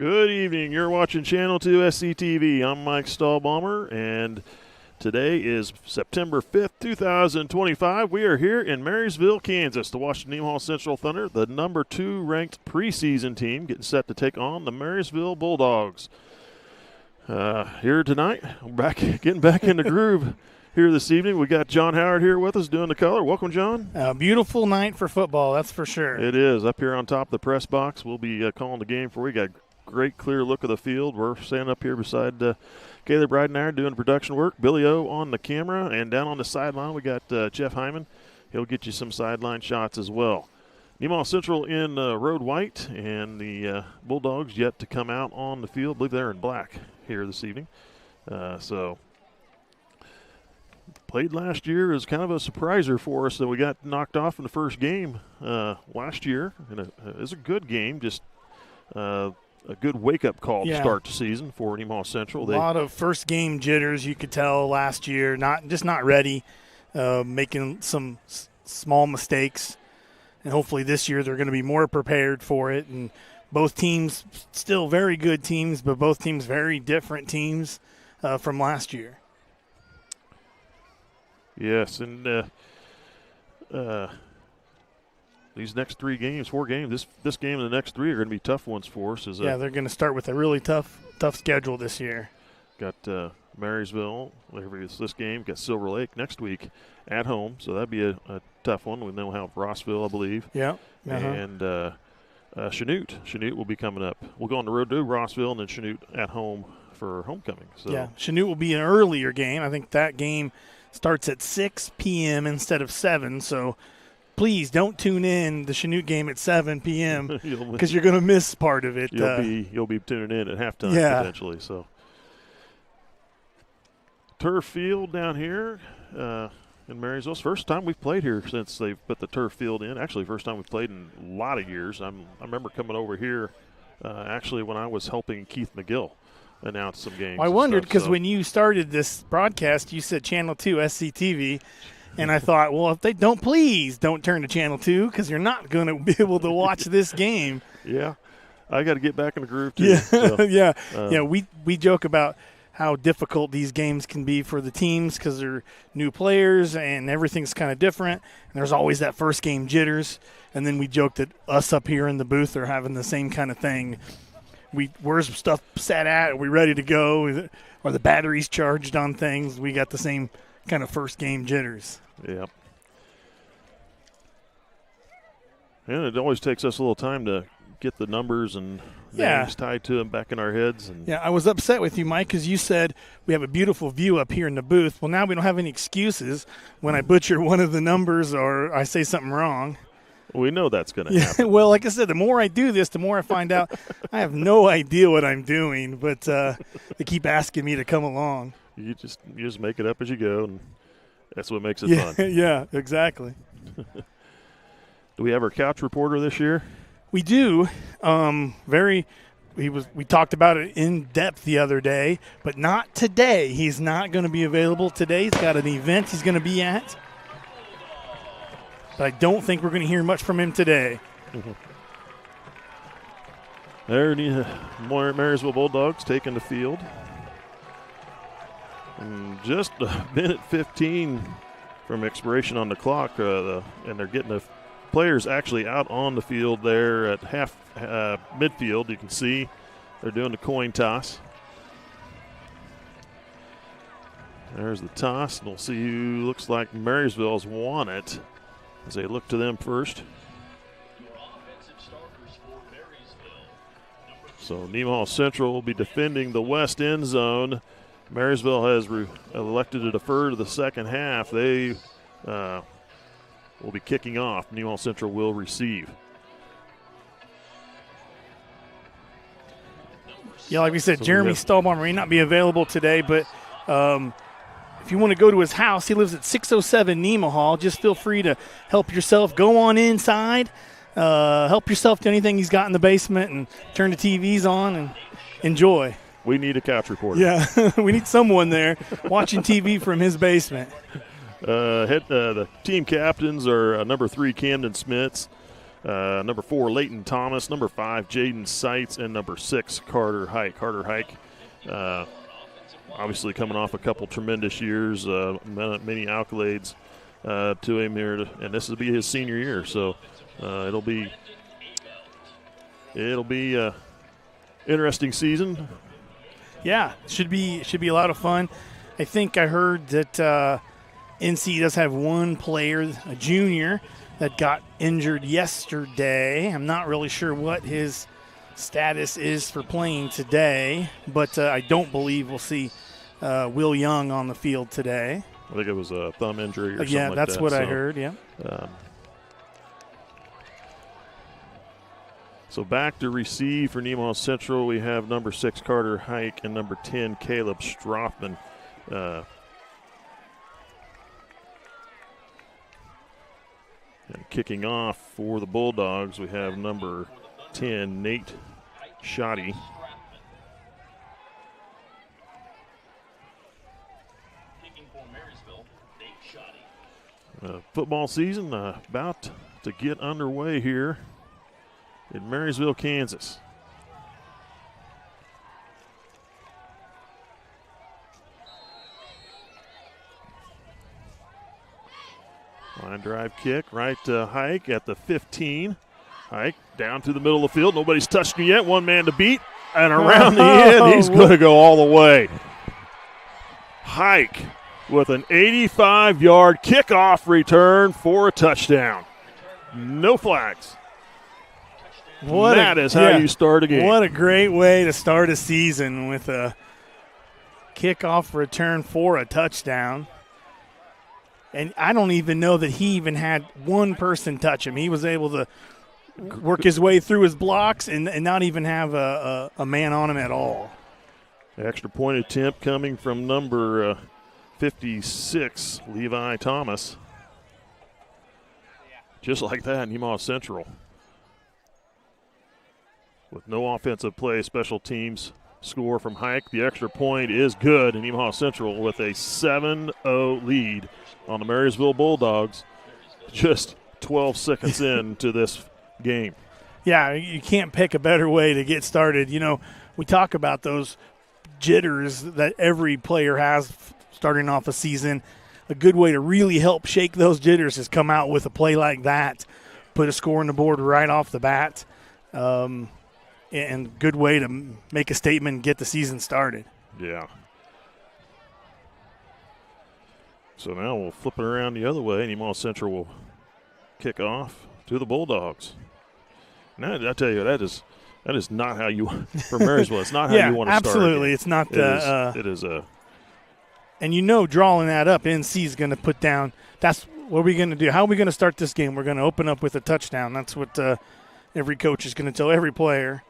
Good evening. You're watching Channel 2 SCTV. I'm Mike Stahlbaumer, and today is September 5th, 2025. We are here in Marysville, Kansas to watch the Nemaha Central Thunder, the number 2 ranked preseason team, getting set to take on the Marysville Bulldogs. Here tonight, getting back in the groove here this evening. We got John Howard here with us doing the color. Welcome, John. A beautiful night for football, that's for sure. It is. Up here on top of the press box, we'll be calling the game for you. Got great clear look of the field. We're standing up here beside Caleb Ridenauer doing production work. Billy O on the camera, and down on the sideline we got Jeff Hyman. He'll get you some sideline shots as well. Nemaha Central in road white, and the Bulldogs yet to come out on the field. I believe they're in black here this evening. So played last year as kind of a surpriser for us that we got knocked off in the first game last year. And it was a good game, just a good wake-up call to start the season for Nemaha Central. A lot of first-game jitters, you could tell last year. Not ready, making some small mistakes. And hopefully this year they're going to be more prepared for it. And both teams still very good teams, but both teams very different teams from last year. Yes, and these next 4 games, this game and the next 3 are going to be tough ones for us. They're going to start with a really tough schedule this year. Got Marysville, this game, got Silver Lake next week at home, so that'd be a tough one. We then we'll have Rossville, I believe. Yeah. And Chanute will be coming up. We'll go on the road to Rossville and then Chanute at home for homecoming. So yeah, Chanute will be an earlier game. I think that game starts at 6 p.m. instead of 7, so please don't tune in the Chanute game at 7 p.m. because you're going to miss part of it. You'll be tuning in at halftime potentially. So turf field down here in Marysville. First time we've played here since they've put the turf field in. Actually, first time we've played in a lot of years. I remember coming over here actually when I was helping Keith McGill announce some games. Well, I wondered because when you started this broadcast, you said Channel 2 SCTV. And I thought, well, if they don't turn to Channel 2 because you're not going to be able to watch this game. Yeah, I got to get back in the groove too. Yeah, so, we joke about how difficult these games can be for the teams because they're new players and everything's kind of different. And there's always that first game jitters. And then we joke that us up here in the booth are having the same kind of thing. Where's stuff set at? Are we ready to go? Are the batteries charged on things? We got the same kind of first game jitters. Yep. And it always takes us a little time to get the numbers and names tied to them back in our heads. And I was upset with you, Mike, because you said we have a beautiful view up here in the booth. Well, now we don't have any excuses when I butcher one of the numbers or I say something wrong. We know that's going to happen. Well, like I said, the more I do this, the more I find out I have no idea what I'm doing, but they keep asking me to come along. You just make it up as you go, and that's what makes it fun. Yeah, exactly. Do we have our couch reporter this year? We do. We talked about it in depth the other day, but not today. He's not going to be available today. He's got an event he's going to be at. But I don't think we're going to hear much from him today. There, Marysville Bulldogs taking the field. And just a minute 15 from expiration on the clock, and they're getting the players actually out on the field there at half midfield. You can see they're doing the coin toss. There's the toss, and we'll see who looks like Marysville's won it as they look to them first. So Nemaha Central will be defending the west end zone. Marysville has elected to defer to the second half. They will be kicking off. Nemaha Central will receive. Yeah, like we said, Jeremy Stahlbaum may not be available today, but if you want to go to his house, he lives at 607 Nemaha. Just feel free to help yourself. Go on inside. Help yourself to anything he's got in the basement and turn the TVs on and enjoy. We need a couch reporter. Yeah, we need someone there watching TV from his basement. The team captains are number 3 Camden Smits, Number 4, Leighton Thomas. Number 5, Jaden Seitz. And number 6, Carter Hike. Carter Hike, obviously coming off a couple tremendous years, many accolades to him here. And this will be his senior year. So it'll be interesting season. Yeah, should be a lot of fun. I think I heard that NC does have one player, a junior, that got injured yesterday. I'm not really sure what his status is for playing today, but I don't believe we'll see Will Young on the field today. I think it was a thumb injury or something yeah, like that's that. what I heard, yeah. So back to receive for Nemaha Central, we have number 6, Carter Hike, and number 10, Caleb Strothman. And kicking off for the Bulldogs, we have number 10, Nate Shoddy. Football season about to get underway here in Marysville, Kansas. Line drive kick, right to Hike at the 15. Hike down to the middle of the field. Nobody's touched him yet. One man to beat. And around the end, he's going to go all the way. Hike with an 85-yard kickoff return for a touchdown. No flags. That is how you start a game. What a great way to start a season with a kickoff return for a touchdown. And I don't even know that he even had one person touch him. He was able to work his way through his blocks and not even have a man on him at all. Extra point attempt coming from number 56, Levi Thomas. Just like that, Nemaha Central. With no offensive play, special teams score from Hike. The extra point is good, and Nemaha Central with a 7-0 lead on the Marysville Bulldogs just 12 seconds into this game. Yeah, you can't pick a better way to get started. You know, we talk about those jitters that every player has starting off a season. A good way to really help shake those jitters is come out with a play like that, put a score on the board right off the bat. And good way to make a statement and get the season started. Yeah. So now we'll flip it around the other way. Nemaha Central will kick off to the Bulldogs. Now, I tell you, that is not how you for Marysville. It's not how you want to start. Absolutely. It's not. It is a. And you know, drawing that up, NC is going to put down. That's what are we going to do? How are we going to start this game? We're going to open up with a touchdown. That's what every coach is going to tell every player.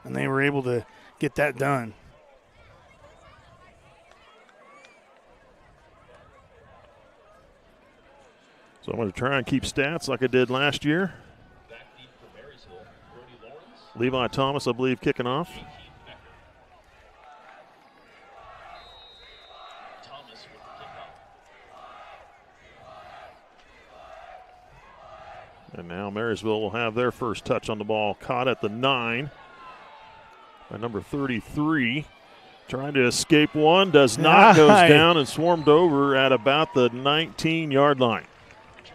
And they were able to get that done. So I'm going to try and keep stats like I did last year. Levi Thomas, I believe, kicking off. And now Marysville will have their first touch on the ball, caught at the 9. By number 33, trying to escape one, does not, goes down and swarmed over at about the 19-yard line.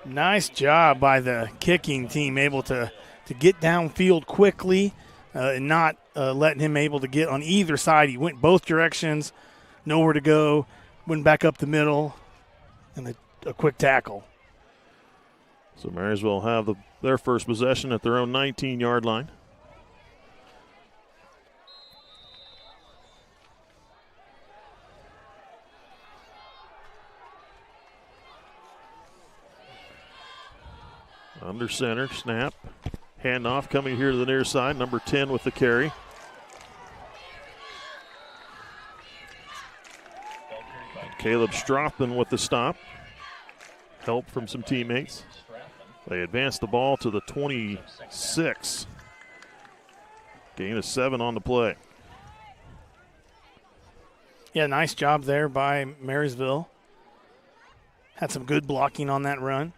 Nice job by the kicking team, able to get downfield quickly and not letting him able to get on either side. He went both directions, nowhere to go, went back up the middle, and a quick tackle. So Marysville have their first possession at their own 19-yard line. Under center, snap, handoff coming here to the near side. Number 10 with the carry. Caleb Strothman with the stop. Help from some teammates. They advance the ball to the 26. Gain of 7 on the play. Yeah, nice job there by Marysville. Had some good blocking on that run.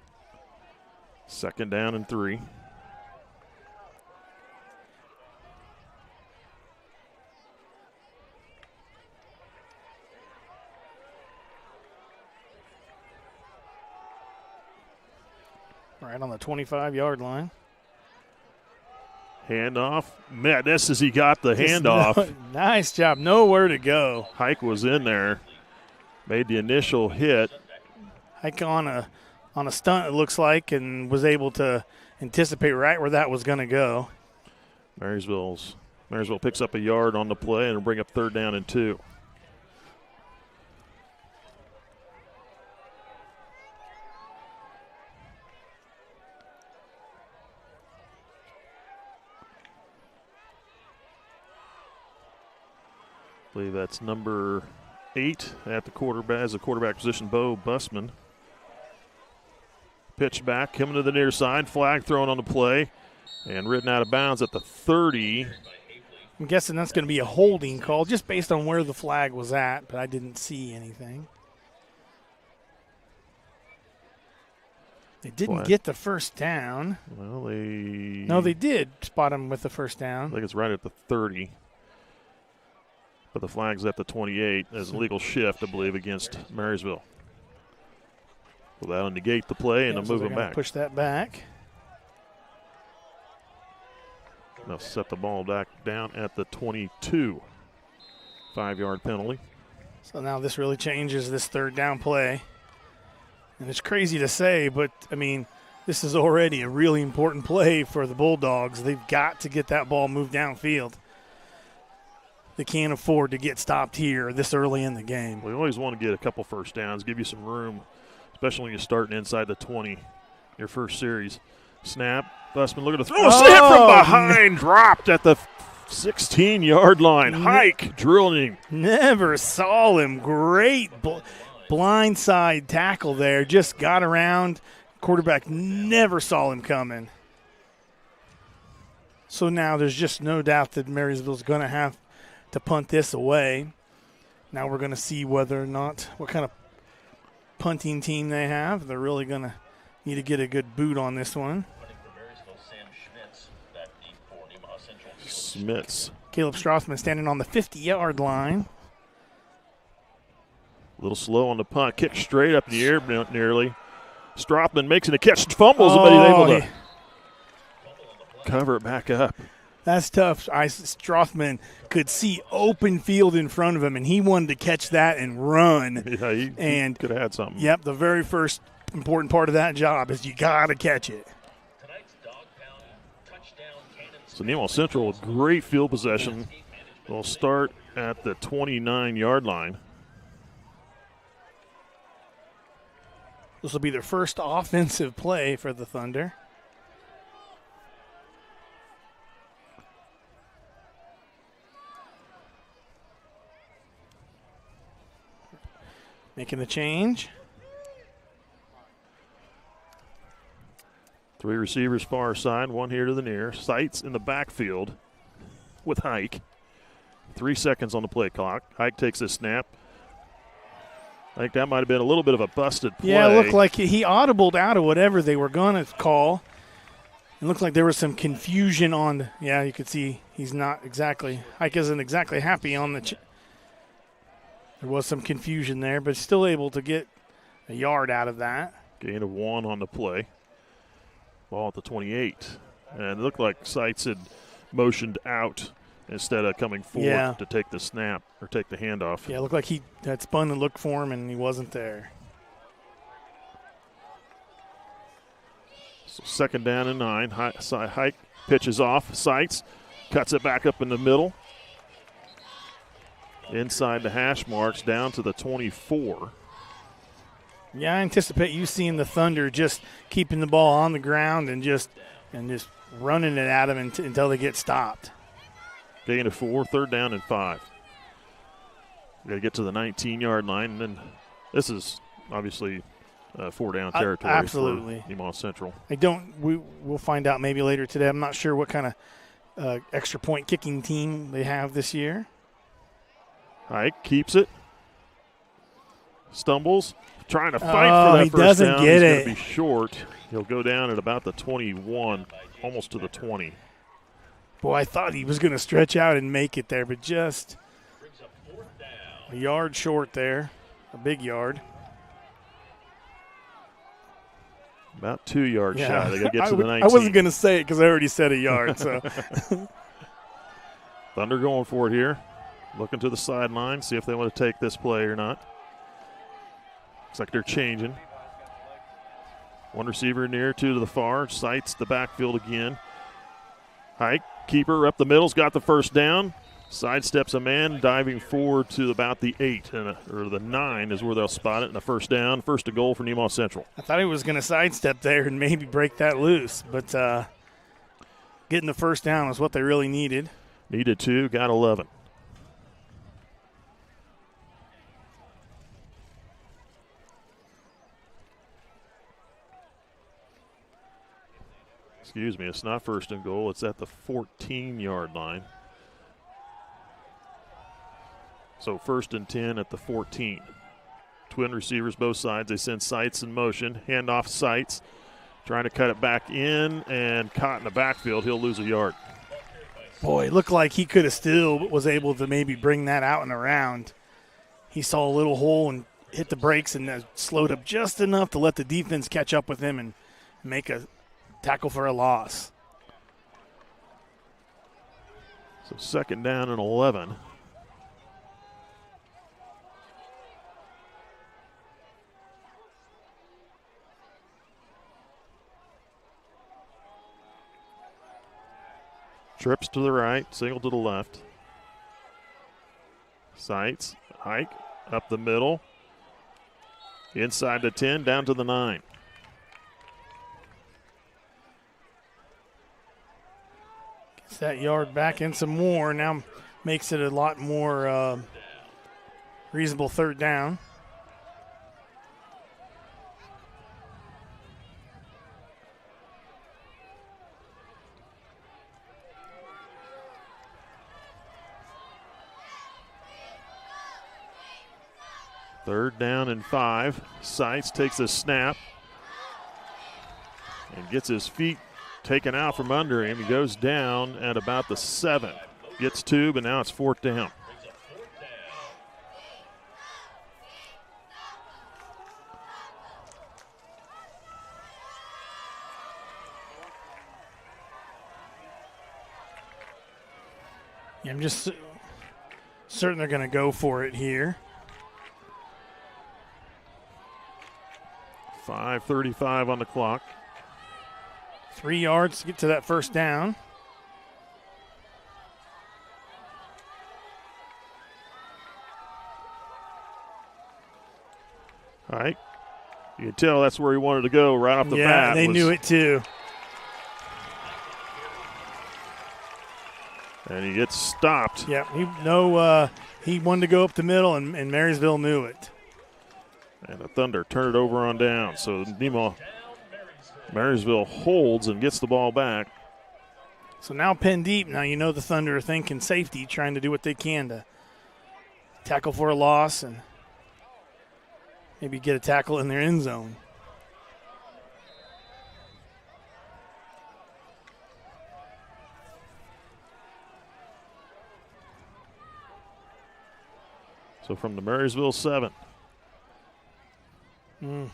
Second down and 3. Right on the 25-yard line. Handoff. Man, this as he got the handoff. Nice job. Nowhere to go. Hike was in there. Made the initial hit. Hike on a stunt, it looks like, and was able to anticipate right where that was going to go. Marysville picks up a yard on the play and will bring up 3rd down and 2. I believe that's number 8 at the quarterback as a quarterback position, Bo Busman. Pitch back, coming to the near side, flag thrown on the play, and ridden out of bounds at the 30. I'm guessing that's going to be a holding call just based on where the flag was at, but I didn't see anything. They didn't get the first down. Well, they did spot him with the first down. I think it's right at the 30. But the flag's at the 28 as a legal shift, I believe, against Marysville. Well, that'll negate the play and move him back. Push that back. They'll set the ball back down at the 22. 5-yard penalty. So now this really changes this 3rd down play. And it's crazy to say, but, I mean, this is already a really important play for the Bulldogs. They've got to get that ball moved downfield. They can't afford to get stopped here this early in the game. We always want to get a couple first downs, give you some room, especially when you're starting inside the 20, your first series. Snap. Busman looking to throw. Snap from behind. Dropped at the 16-yard line. Hike drilling. Never saw him. Great blindside tackle there. Just got around. Quarterback never saw him coming. So now there's just no doubt that Marysville's going to have to punt this away. Now we're going to see whether or not what kind of punting team they have. They're really going to need to get a good boot on this one. Smits. Caleb Strothman standing on the 50-yard line. A little slow on the punt. Kick straight up in the air nearly. Strothman makes it a catch. Fumbles, but he's able to cover it back up. That's tough. Strothman could see open field in front of him, and he wanted to catch that and run. Yeah, he could have had something. Yep, the very first important part of that job is you got to catch it. So Nemaha Central with great field possession. They'll start at the 29-yard line. This will be their first offensive play for the Thunder. Making the change. 3 receivers far side, 1 here to the near. Sights in the backfield with Hike. 3 seconds on the play clock. Hike takes a snap. I think that might have been a little bit of a busted play. Yeah, it looked like he audibled out of whatever they were going to call. It looked like there was some confusion on. Yeah, you could see he's not exactly. Hike isn't exactly happy on the. There was some confusion there, but still able to get a yard out of that. Gain of 1 on the play. Ball at the 28. And it looked like Sights had motioned out instead of coming forward to take the snap or take the handoff. Yeah, it looked like he had spun and looked for him, and he wasn't there. So 2nd down and 9. Hike pitches off. Sights cuts it back up in the middle. Inside the hash marks down to the 24. Yeah, I anticipate you seeing the Thunder just keeping the ball on the ground and just running it at them until they get stopped. Gain of 4, 3rd down and 5. Got to get to the 19-yard line, and then this is obviously 4-down territory. Absolutely. For Nemaha Central. We'll find out maybe later today. I'm not sure what kind of extra point kicking team they have this year. Hike keeps it. stumbles, trying to fight for that he first doesn't down. get He's it. going to be short. He'll go down at about the 21, almost to the 20. Boy, I thought he was going to stretch out and make it there, but just a yard short there, a big yard. About 2 yards shy. They got to get to the 19. I wasn't going to say it because I already said a yard. So Thunder going for it here. Looking to the sideline, see if they want to take this play or not. Looks like they're changing. One receiver near, two to the far. Sights the backfield again. Hike, keeper up the middle's got the first down. Sidesteps a man, diving forward to about the 8, or the 9 is where they'll spot it. And a first down, first to goal for Nemaha Central. I thought he was going to sidestep there and maybe break that loose, but getting the first down was what they really needed. Needed 2, got 11. Excuse me, it's not first and goal. It's at the 14-yard line. So first and 10 at the 14. Twin receivers both sides. They send Sights in motion. Handoff Sights. Trying to cut it back in and caught in the backfield. He'll lose a yard. Boy, it looked like he could have still was able to maybe bring that out and around. He saw a little hole and hit the brakes and slowed up just enough to let the defense catch up with him and make a tackle for a loss. So second down and 11. Trips to the right, single to the left. Sights, hike, up the middle. Inside the 10, down to the 9. Gets that yard back in some more. Now makes it a lot more reasonable third down. Third down and 5. Sights takes a snap and gets his feet taken out from under him. He goes down at about the 7. Gets 2, but now it's fourth down. Yeah, I'm just certain they're going to go for it here. 5:35 on the clock. 3 yards to get to that first down. All right. You can tell that's where he wanted to go right off the bat. Yeah, they knew it too. And he gets stopped. Yeah, he wanted to go up the middle, and Marysville knew it. And the Thunder turn it over on down. So Marysville holds and gets the ball back. So now pin deep. Now you know the Thunder are thinking safety, trying to do what they can to tackle for a loss and maybe get a tackle in their end zone. So from the Marysville 7. A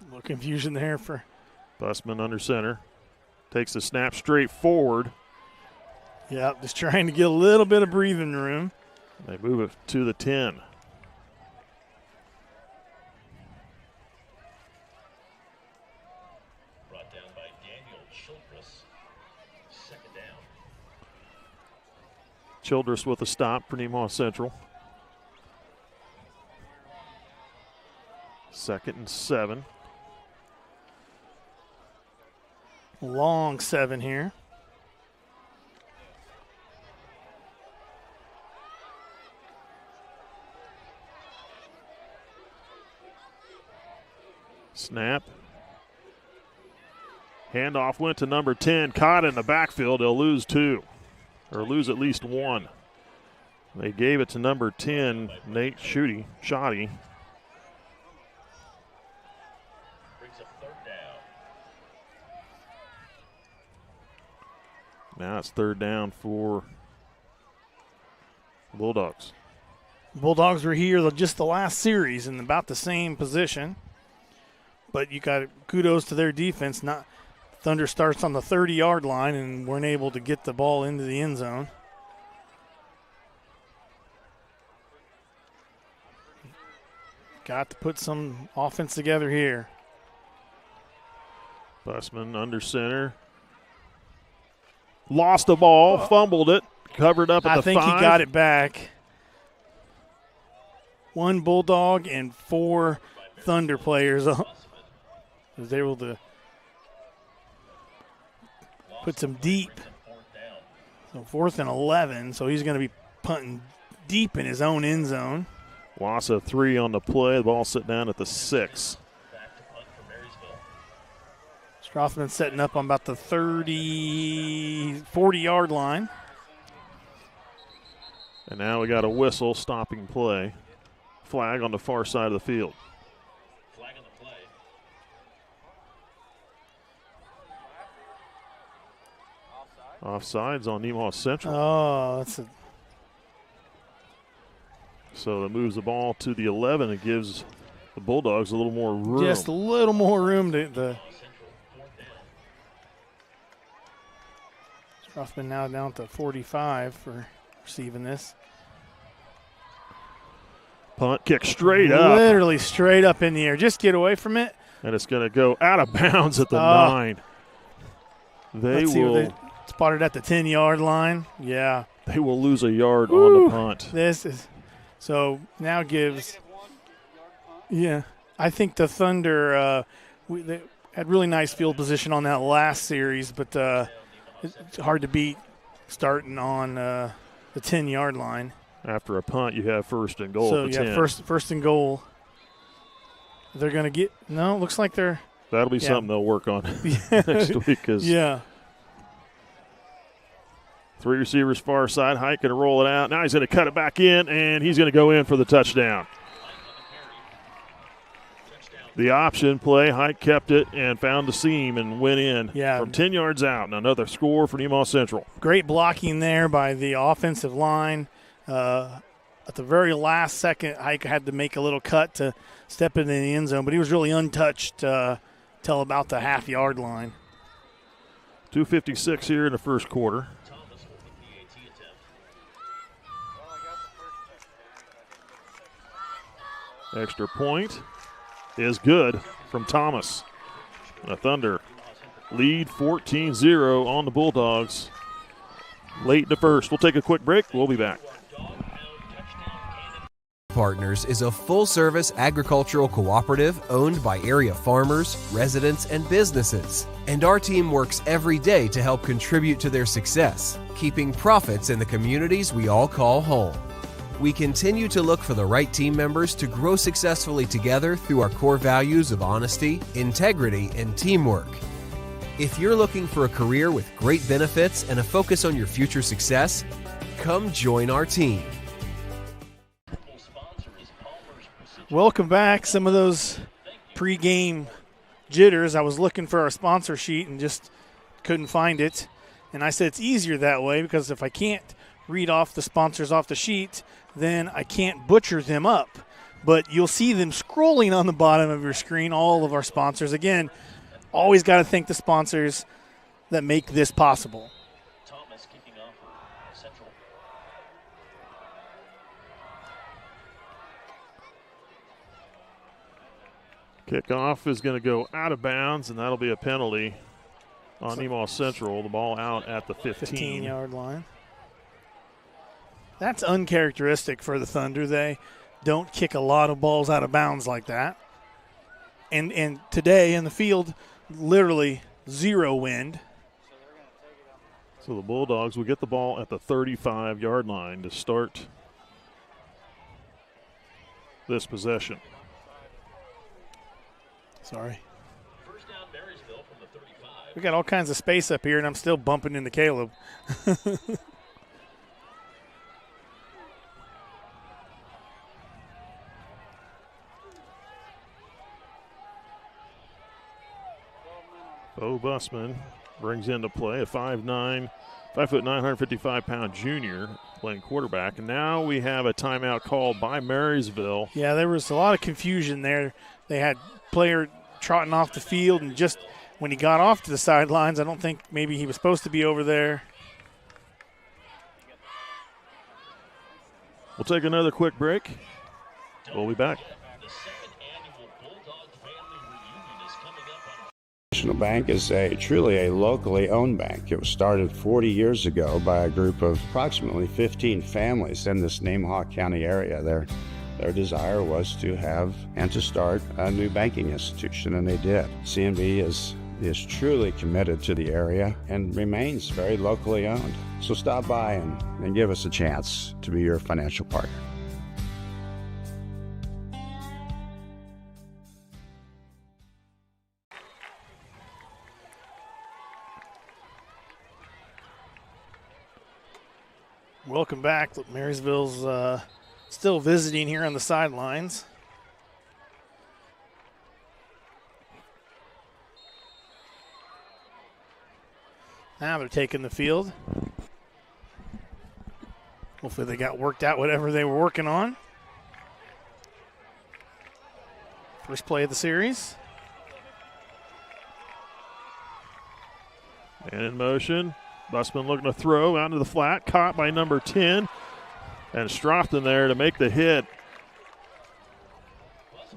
little confusion there for Busman under center. Takes the snap straight forward. Yeah, just trying to get a little bit of breathing room. They move it to the 10. Brought down by Daniel Childress. Second down. Childress with a stop for Nemaha Central. 2nd and 7. Long 7 here. Snap. Handoff went to number 10. Caught in the backfield. They'll lose 2. Or lose at least 1. They gave it to number 10, Nate Shoddy. Now it's third down for Bulldogs. Bulldogs were here just the last series in about the same position. But you got kudos to their defense. Thunder starts on the 30-yard line and weren't able to get the ball into the end zone. Got to put some offense together here. Busman under center. Lost the ball, fumbled it, covered up at the 5. I think he got it back. 1 Bulldog and 4 Thunder players was able to put some deep. So 4th and 11, so he's going to be punting deep in his own end zone. Loss of 3 on the play. The ball sit down at the 6. Back to punt for Marysville. Strothman setting up on about the 40-yard line. And now we got a whistle stopping play. Flag on the far side of the field. Flag on the play. Offsides on Nemaha Central. Oh, that's a So that moves the ball to the 11 and gives the Bulldogs a little more room. just a little more room to the Strothman now down to 45 for receiving this. Punt kick straight up. Literally straight up in the air. Just get away from it. And it's going to go out of bounds at the 9. They Let's see what will they spotted at the 10-yard line. Yeah. they will lose a yard on the punt. This is so now gives. Yeah, I think the Thunder they had really nice field position on that last series, but it's hard to beat starting on the 10-yard line. After a punt, you have first and goal So at the 10. first and goal. They're going to get looks like they're That'll be something they'll work on next week. yeah. 3 receivers far side. Hike going to roll it out. Now he's going to cut it back in, and he's going to go in for the touchdown. The option play, Hike kept it and found the seam and went in from 10 yards out. And another score for Nemaha Central. Great blocking there by the offensive line. At the very last second, Hike had to make a little cut to step into the end zone, but he was really untouched till about the half-yard line. 2:56 here in the first quarter. Extra point is good from Thomas. The Thunder lead 14-0 on the Bulldogs late in the first. We'll take a quick break. We'll be back. Partners is a full-service agricultural cooperative owned by area farmers, residents, and businesses. And our team works every day to help contribute to their success, keeping profits in the communities we all call home. We continue to look for the right team members to grow successfully together through our core values of honesty, integrity, and teamwork. If you're looking for a career with great benefits and a focus on your future success, come join our team. Welcome back. Some of those pre-game jitters. I was looking for our sponsor sheet and just couldn't find it. And I said it's easier that way because if I can't read off the sponsors off the sheet, then I can't butcher them up. But you'll see them scrolling on the bottom of your screen, all of our sponsors. Again, always got to thank the sponsors that make this possible. Thomas kicking off for Central. Kickoff is going to go out of bounds, and that'll be a penalty on Nemaha Central. The ball out at the 15. 15-yard line. That's uncharacteristic for the Thunder. They don't kick a lot of balls out of bounds like that. And today in the field, literally 0 wind. So the Bulldogs will get the ball at the 35-yard line to start this possession. Sorry. First down, Marysville from the 35. We got all kinds of space up here, and I'm still bumping into Caleb. Bo Busman brings into play a 5'9", 155-pound junior playing quarterback. And now we have a timeout called by Marysville. Yeah, there was a lot of confusion there. They had player trotting off the field, and just when he got off to the sidelines, I don't think maybe he was supposed to be over there. We'll take another quick break. We'll be back. The second annual Bulldog Family Reunion is coming up on National Bank is truly a locally owned bank. It was started 40 years ago by a group of approximately 15 families in this Nemaha County area. Their desire was to have and to start a new banking institution, and they did. CNB is truly committed to the area and remains very locally owned. So stop by and give us a chance to be your financial partner. Welcome back. Marysville's still visiting here on the sidelines. Now they're taking the field. Hopefully they got worked out whatever they were working on. First play of the series. And in motion. Busman looking to throw out into the flat. Caught by number 10. And Strofton there to make the hit.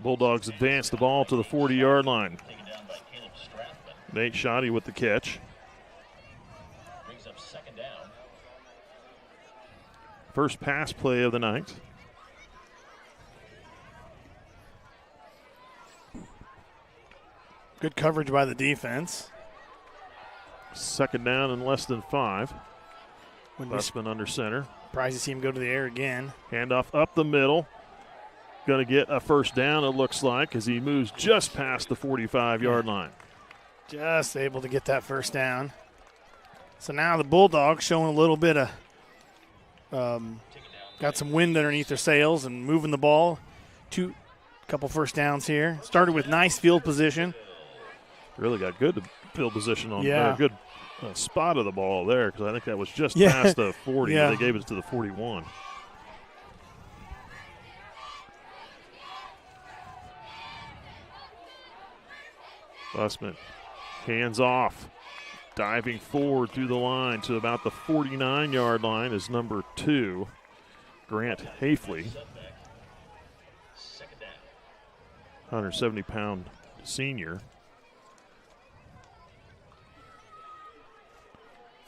Bulldogs advance the ball to the 40-yard line. taken down by Caleb Strathman. Nate Shoddy with the catch. Brings up second down. First pass play of the night. Good coverage by the defense. Second down and less than 5. Wouldn't be Busman under center. surprised to see him go to the air again. Handoff up the middle. Going to get a first down, it looks like, as he moves just past the 45-yard line. Just able to get that first down. So now the Bulldogs showing a little bit of got some wind underneath their sails and moving the ball. Couple first downs here. Started with nice field position. Really got good field position on Yeah. good spot of the ball there, because I think that was just Yeah. past the 40. Yeah. They gave it to the 41. Busman, hands off, diving forward through the line to about the 49-yard line is number 2, Grant Hafley, Second down. 170-pound senior.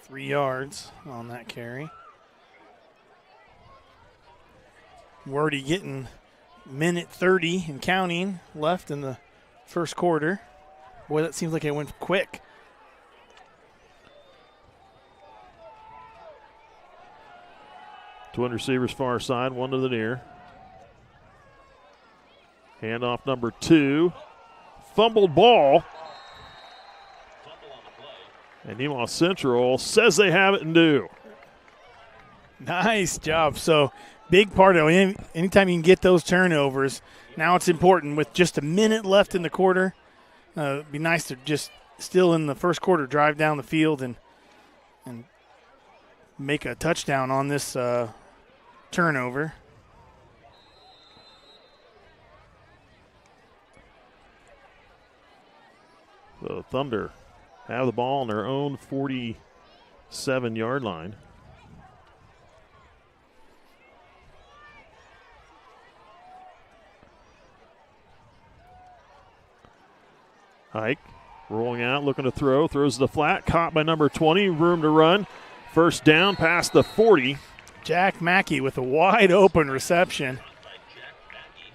3 yards on that carry. We're already getting minute 30 and counting left in the first quarter. Boy, that seems like it went quick. Twin receivers far side, one to the near. Handoff number 2. Fumbled ball. Fumble on the play. And Nemaha Central says they have it and do. Nice job. So big part of it, anytime you can get those turnovers, now it's important with just a minute left in the quarter. It'd be nice to just still in the first quarter drive down the field and make a touchdown on this turnover. The Thunder have the ball on their own 47-yard line. Hike rolling out, looking to throw, throws the flat, caught by number 20, room to run. First down past the 40. Jack Mackey with a wide open reception. By Jack Mackey.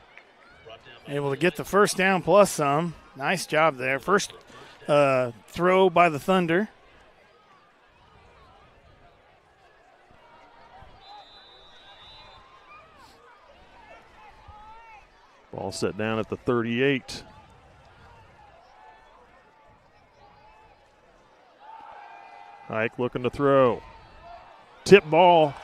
Brought down by Able to get the first down plus some. Nice job there. First throw by the Thunder. Ball set down at the 38. Hike looking to throw. Tip ball.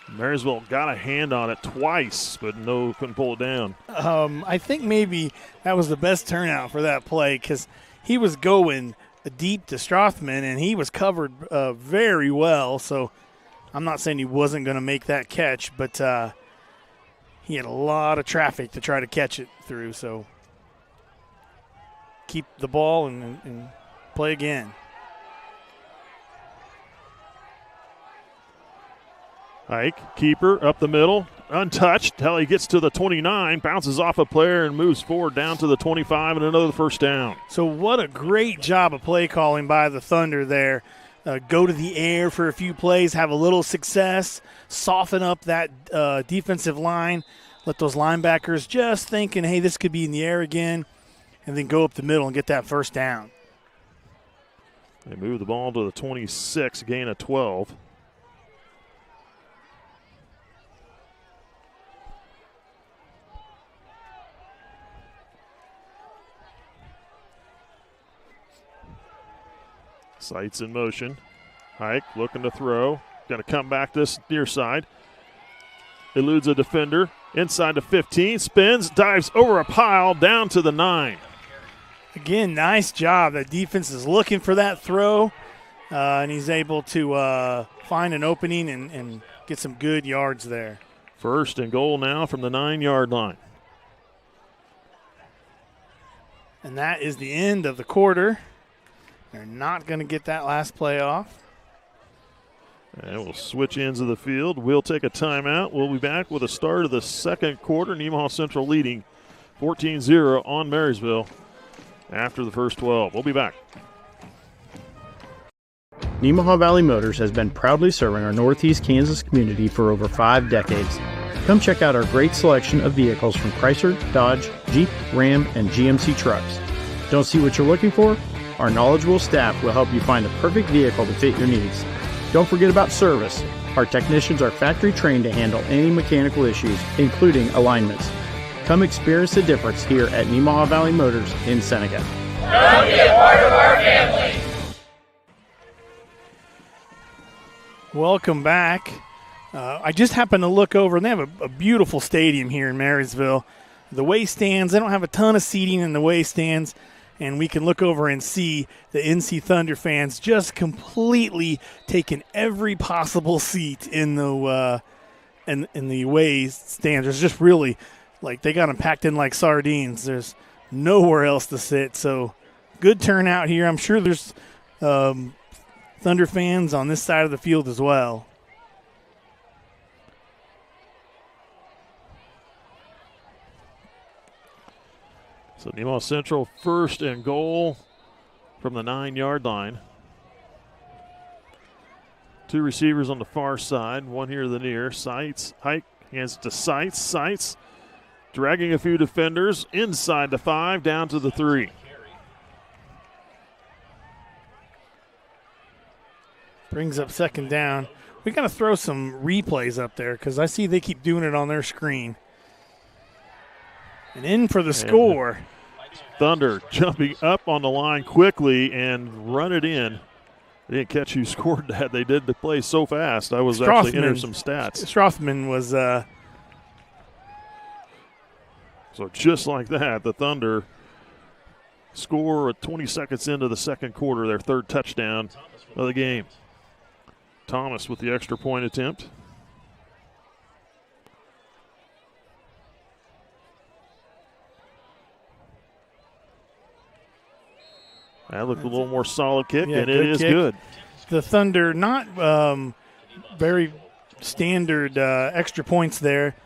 Marysville got a hand on it twice, but couldn't pull it down. I think maybe that was the best turnout for that play because he was going deep to Strothman, and he was covered very well. So I'm not saying he wasn't going to make that catch, but he had a lot of traffic to try to catch it through. So keep the ball and play again. Ike, keeper, up the middle, untouched till he gets to the 29, bounces off a player and moves forward down to the 25 and another first down. So what a great job of play calling by the Thunder there. Go to the air for a few plays, have a little success, soften up that defensive line, let those linebackers just thinking, hey, this could be in the air again, and then go up the middle and get that first down. They move the ball to the 26, gain of 12. Sights in motion. Hike looking to throw. Going to come back this near side. Eludes a defender. Inside the 15. Spins. Dives over a pile. Down to the 9. Again, nice job. The defense is looking for that throw. And he's able to find an opening and get some good yards there. First and goal now from the 9-yard line. And that is the end of the quarter. They're not going to get that last play off. And we'll switch ends of the field. We'll take a timeout. We'll be back with the start of the second quarter. Nemaha Central leading 14-0 on Marysville after the first 12. We'll be back. Nemaha Valley Motors has been proudly serving our Northeast Kansas community for over 5 decades. Come check out our great selection of vehicles from Chrysler, Dodge, Jeep, Ram, and GMC trucks. Don't see what you're looking for? Our knowledgeable staff will help you find the perfect vehicle to fit your needs. Don't forget about service. Our technicians are factory trained to handle any mechanical issues, including alignments. Come experience the difference here at Nemaha Valley Motors in Seneca. Come be a part of our family. Welcome back. I just happened to look over, and they have a beautiful stadium here in Marysville. The way stands, they don't have a ton of seating in the way stands, and we can look over and see the NC Thunder fans just completely taking every possible seat in the away stands. There's just really, like, they got them packed in like sardines. There's nowhere else to sit. So good turnout here. I'm sure there's Thunder fans on this side of the field as well. So Nemaha Central first and goal from the 9-yard line. 2 receivers on the far side, one here to the near. Sights, Hike, hands to Sights. Sights dragging a few defenders inside the 5, down to the 3. Brings up second down. We got to throw some replays up there because I see they keep doing it on their screen. And in for the score. Thunder jumping up on the line quickly and run it in. They didn't catch who scored that. They did the play so fast. I was actually entering some stats. Strothman was. So just like that, the Thunder score 20 seconds into the second quarter, their 3rd touchdown of the game. Thomas with the extra point attempt. That looked a little more solid kick, Yeah, and it is kick. good. The Thunder not very standard extra points there.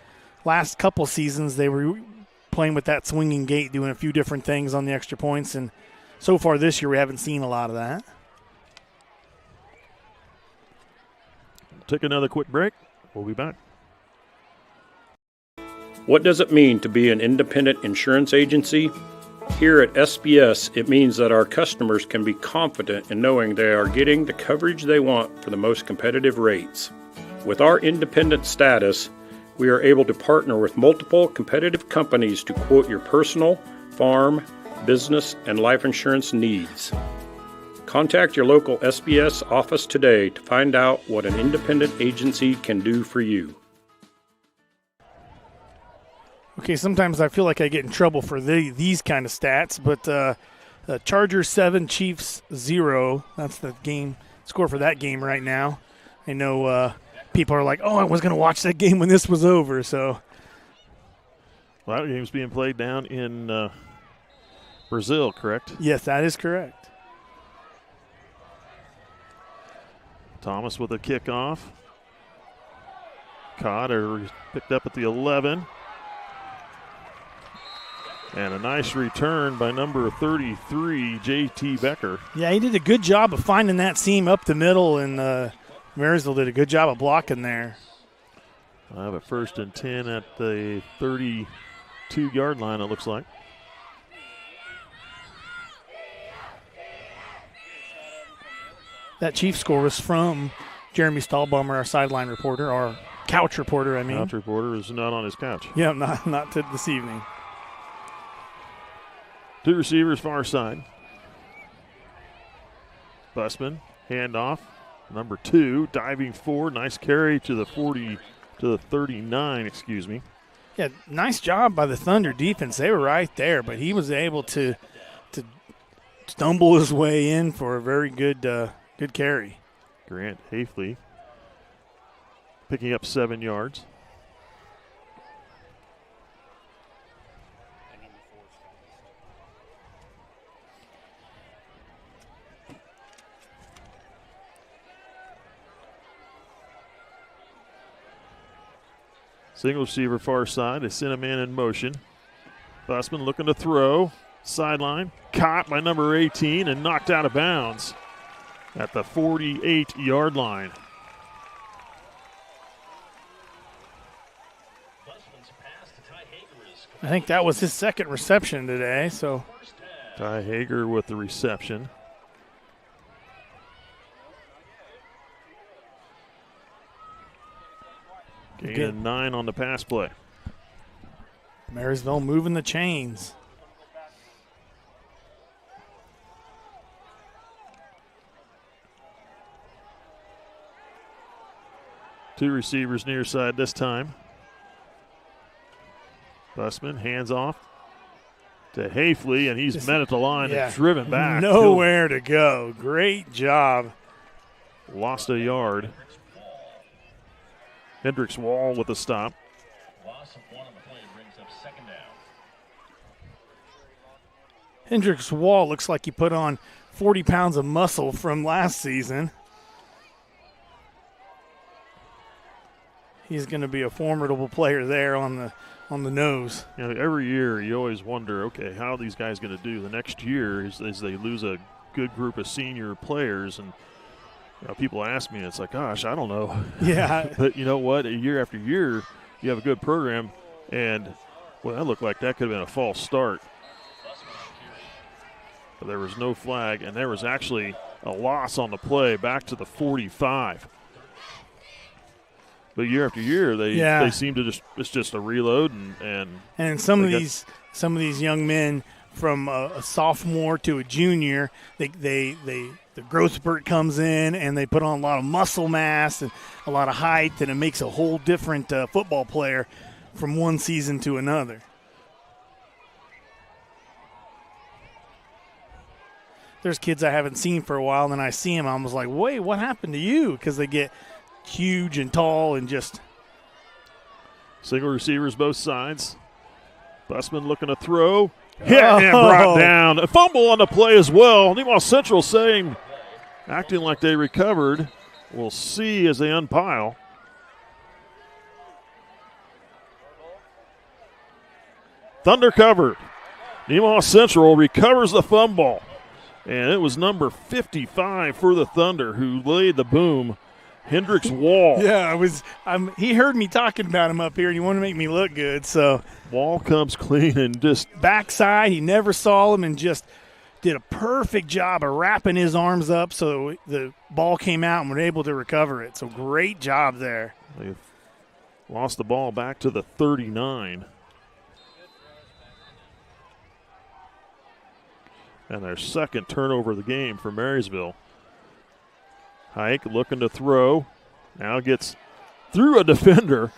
Last couple seasons they were playing with that swinging gate, doing a few different things on the extra points, and so far this year we haven't seen a lot of that. Take another quick break. We'll be back. What does it mean to be an independent insurance agency? Here at SBS, it means that our customers can be confident in knowing they are getting the coverage they want for the most competitive rates. With our independent status, we are able to partner with multiple competitive companies to quote your personal, farm, business, and life insurance needs. Contact your local SBS office today to find out what an independent agency can do for you. Okay, sometimes I feel like I get in trouble for these kind of stats, but Chargers 7, Chiefs 0. That's the game score for that game right now. I know people are like, oh, I was going to watch that game when this was over. So, well, that game's being played down in Brazil, correct? Yes, that is correct. Thomas with a kickoff. Caught or picked up at the 11. And a nice return by number 33, J.T. Becker. Yeah, he did a good job of finding that seam up the middle, and Marysville did a good job of blocking there. I have a 1st and 10 at the 32-yard line, it looks like. That Chiefs score was from Jeremy Stahlbaumer, our sideline reporter, our couch reporter, I mean. Couch reporter is not on his couch. Yeah, not this evening. 2 receivers far side. Busman, handoff. Number 2, diving forward. Nice carry to the 39, excuse me. Yeah, nice job by the Thunder defense. They were right there, but he was able to stumble his way in for a very good good carry. Grant Hafley picking up 7 yards. Single receiver far side. They sent a man in motion. Busman looking to throw. Sideline. Caught by number 18 and knocked out of bounds at the 48-yard line. I think that was his second reception today. So Ty Hager with the reception. Gain of 9 on the pass play. Marysville moving the chains. Two receivers near side this time. Busman hands off to Hafley, and he's met at the line and driven back. Nowhere to go. Great job. Lost a yard. Hendricks Wall with a stop. Loss of 1 on the play brings up 2nd down. Hendricks Wall looks like he put on 40 pounds of muscle from last season. He's going to be a formidable player there on the nose. You know, every year you always wonder, okay, how are these guys going to do the next year as they lose a good group of senior players? And you know, people ask me, and it's like, gosh, I don't know. Yeah. But you know what? Year after year, you have a good program, and, well, that looked like that could have been a false start. But there was no flag, and there was actually a loss on the play back to the 45. But year after year, they seem to it's just a reload and some of these young men from a sophomore to a junior, the growth spurt comes in and they put on a lot of muscle mass and a lot of height, and it makes a whole different football player from one season to another. There's kids I haven't seen for a while, and then I see them, I'm almost like, wait, what happened to you? Because they get huge and tall and just. Single receivers both sides. Busman looking to throw. Hit and brought down. A fumble on the play as well. Nemaha Central acting like they recovered. We'll see as they unpile. Thunder covered. Nemaha Central recovers the fumble. And it was number 55 for the Thunder who laid the boom. Hendricks Wall. Yeah, he heard me talking about him up here, and he wanted to make me look good. So Wall comes clean and just backside. He never saw him and just did a perfect job of wrapping his arms up so the ball came out and were able to recover it. So great job there. They lost the ball back to the 39. And their second turnover of the game for Marysville. Hike looking to throw. Now gets through a defender.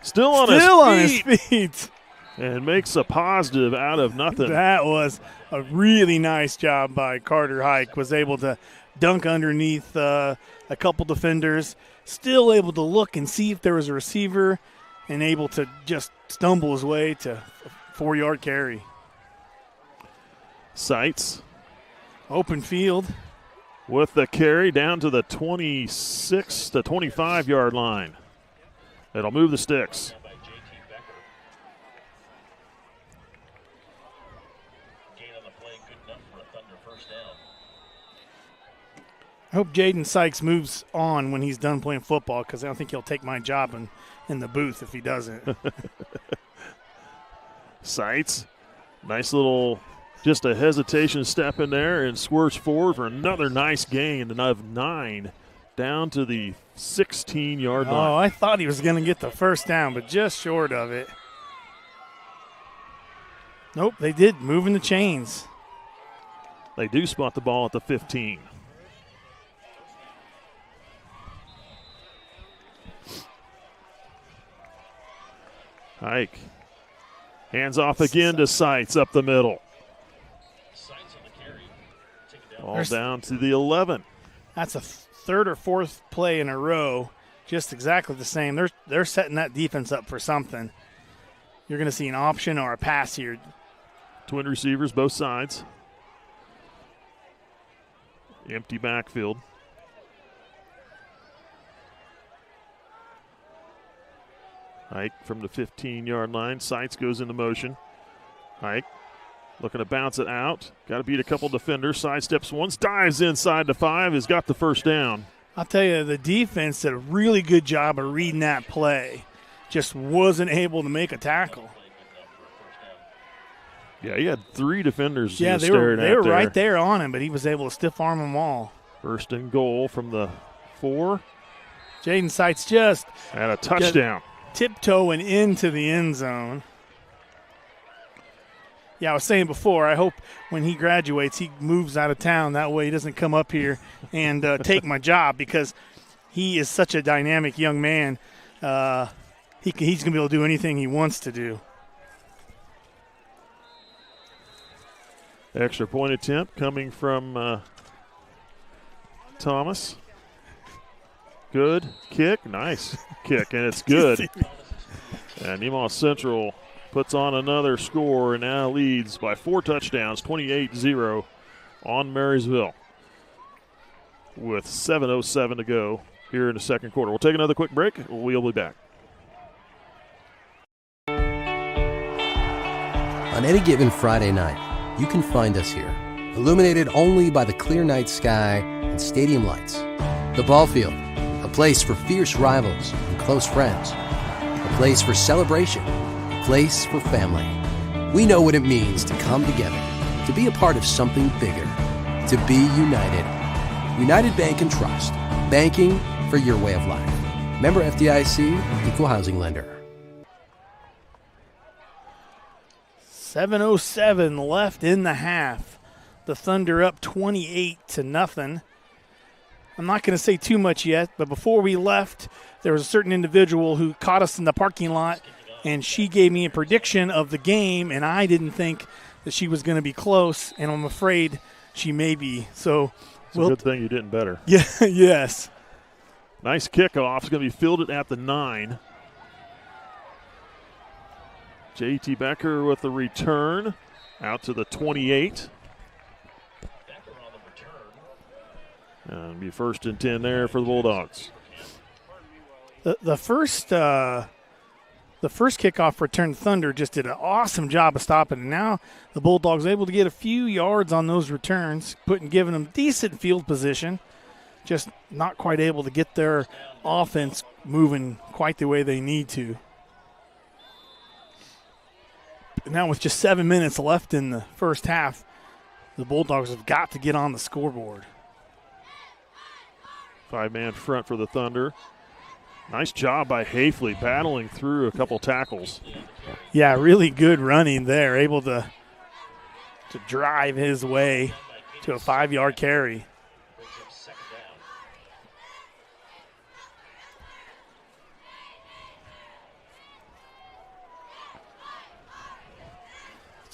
Still on his feet. and makes a positive out of nothing. That was a really nice job by Carter Hike. Was able to dunk underneath a couple defenders, still able to look and see if there was a receiver, and able to just stumble his way to a 4-yard carry. Sights Open field. with the carry down to the 26 to 25-yard line. It'll move the sticks. By J.T. Becker. Gain on the play, good enough for a Thunder first down. I hope Jaden Sykes moves on when he's done playing football, because I don't think he'll take my job in the booth if he doesn't. Sights, nice little, just a hesitation step in there and squirts forward for another nice gain of 9 down to the 16-yard line. Oh, I thought he was going to get the first down, but just short of it. Nope, they did, moving the chains. They do spot the ball at the 15. Hike. Hands off again to Sights up the middle. Sights on the carry. Take it down. All down to the 11. That's a third or fourth play in a row, just exactly the same. They're setting that defense up for something. You're going to see an option or a pass here. Twin receivers, both sides. Empty backfield. Hike from the 15-yard line. Sights goes into motion. Hike looking to bounce it out. Got to beat a couple defenders. Sidesteps once, dives inside the 5, has got the first down. I'll tell you, the defense did a really good job of reading that play. Just wasn't able to make a tackle. Yeah, he had 3 defenders. Yeah, they were right there on him, but he was able to stiff arm them all. First and goal from the 4. Jaden Sights just And a touchdown. tiptoeing into the end zone. Yeah, I was saying before, I hope when he graduates, he moves out of town. That way he doesn't come up here and take my job, because he is such a dynamic young man. He's going to be able to do anything he wants to do. Extra point attempt coming from Thomas. Good kick. Nice kick, and it's good. And Nemaha Central puts on another score and now leads by 4 touchdowns, 28-0 on Marysville with 7:07 to go here in the second quarter. We'll take another quick break. We'll be back. On any given Friday night, you can find us here, illuminated only by the clear night sky and stadium lights. The ball field, a place for fierce rivals and close friends, a place for celebration, a place for family. We know what it means to come together, to be a part of something bigger, to be united. United Bank and Trust, banking for your way of life. Member FDIC, Equal Housing Lender. 7:07 left in the half. The Thunder up 28-0. I'm not going to say too much yet, but before we left, there was a certain individual who caught us in the parking lot, and she gave me a prediction of the game, and I didn't think that she was going to be close, and I'm afraid she may be. So It's a good thing you didn't bet her. Yeah, yes. Nice kickoff. It's going to be fielded at the 9. J.T. Becker with the return out to the 28. And be first and 10 there for the Bulldogs. The first kickoff return, Thunder just did an awesome job of stopping. And now the Bulldogs able to get a few yards on those returns, giving them decent field position, just not quite able to get their offense moving quite the way they need to. Now with just 7 minutes left in the first half, the Bulldogs have got to get on the scoreboard. 5-man front for the Thunder. Nice job by Hafley battling through a couple tackles. Yeah, really good running there, able to drive his way to a 5-yard carry.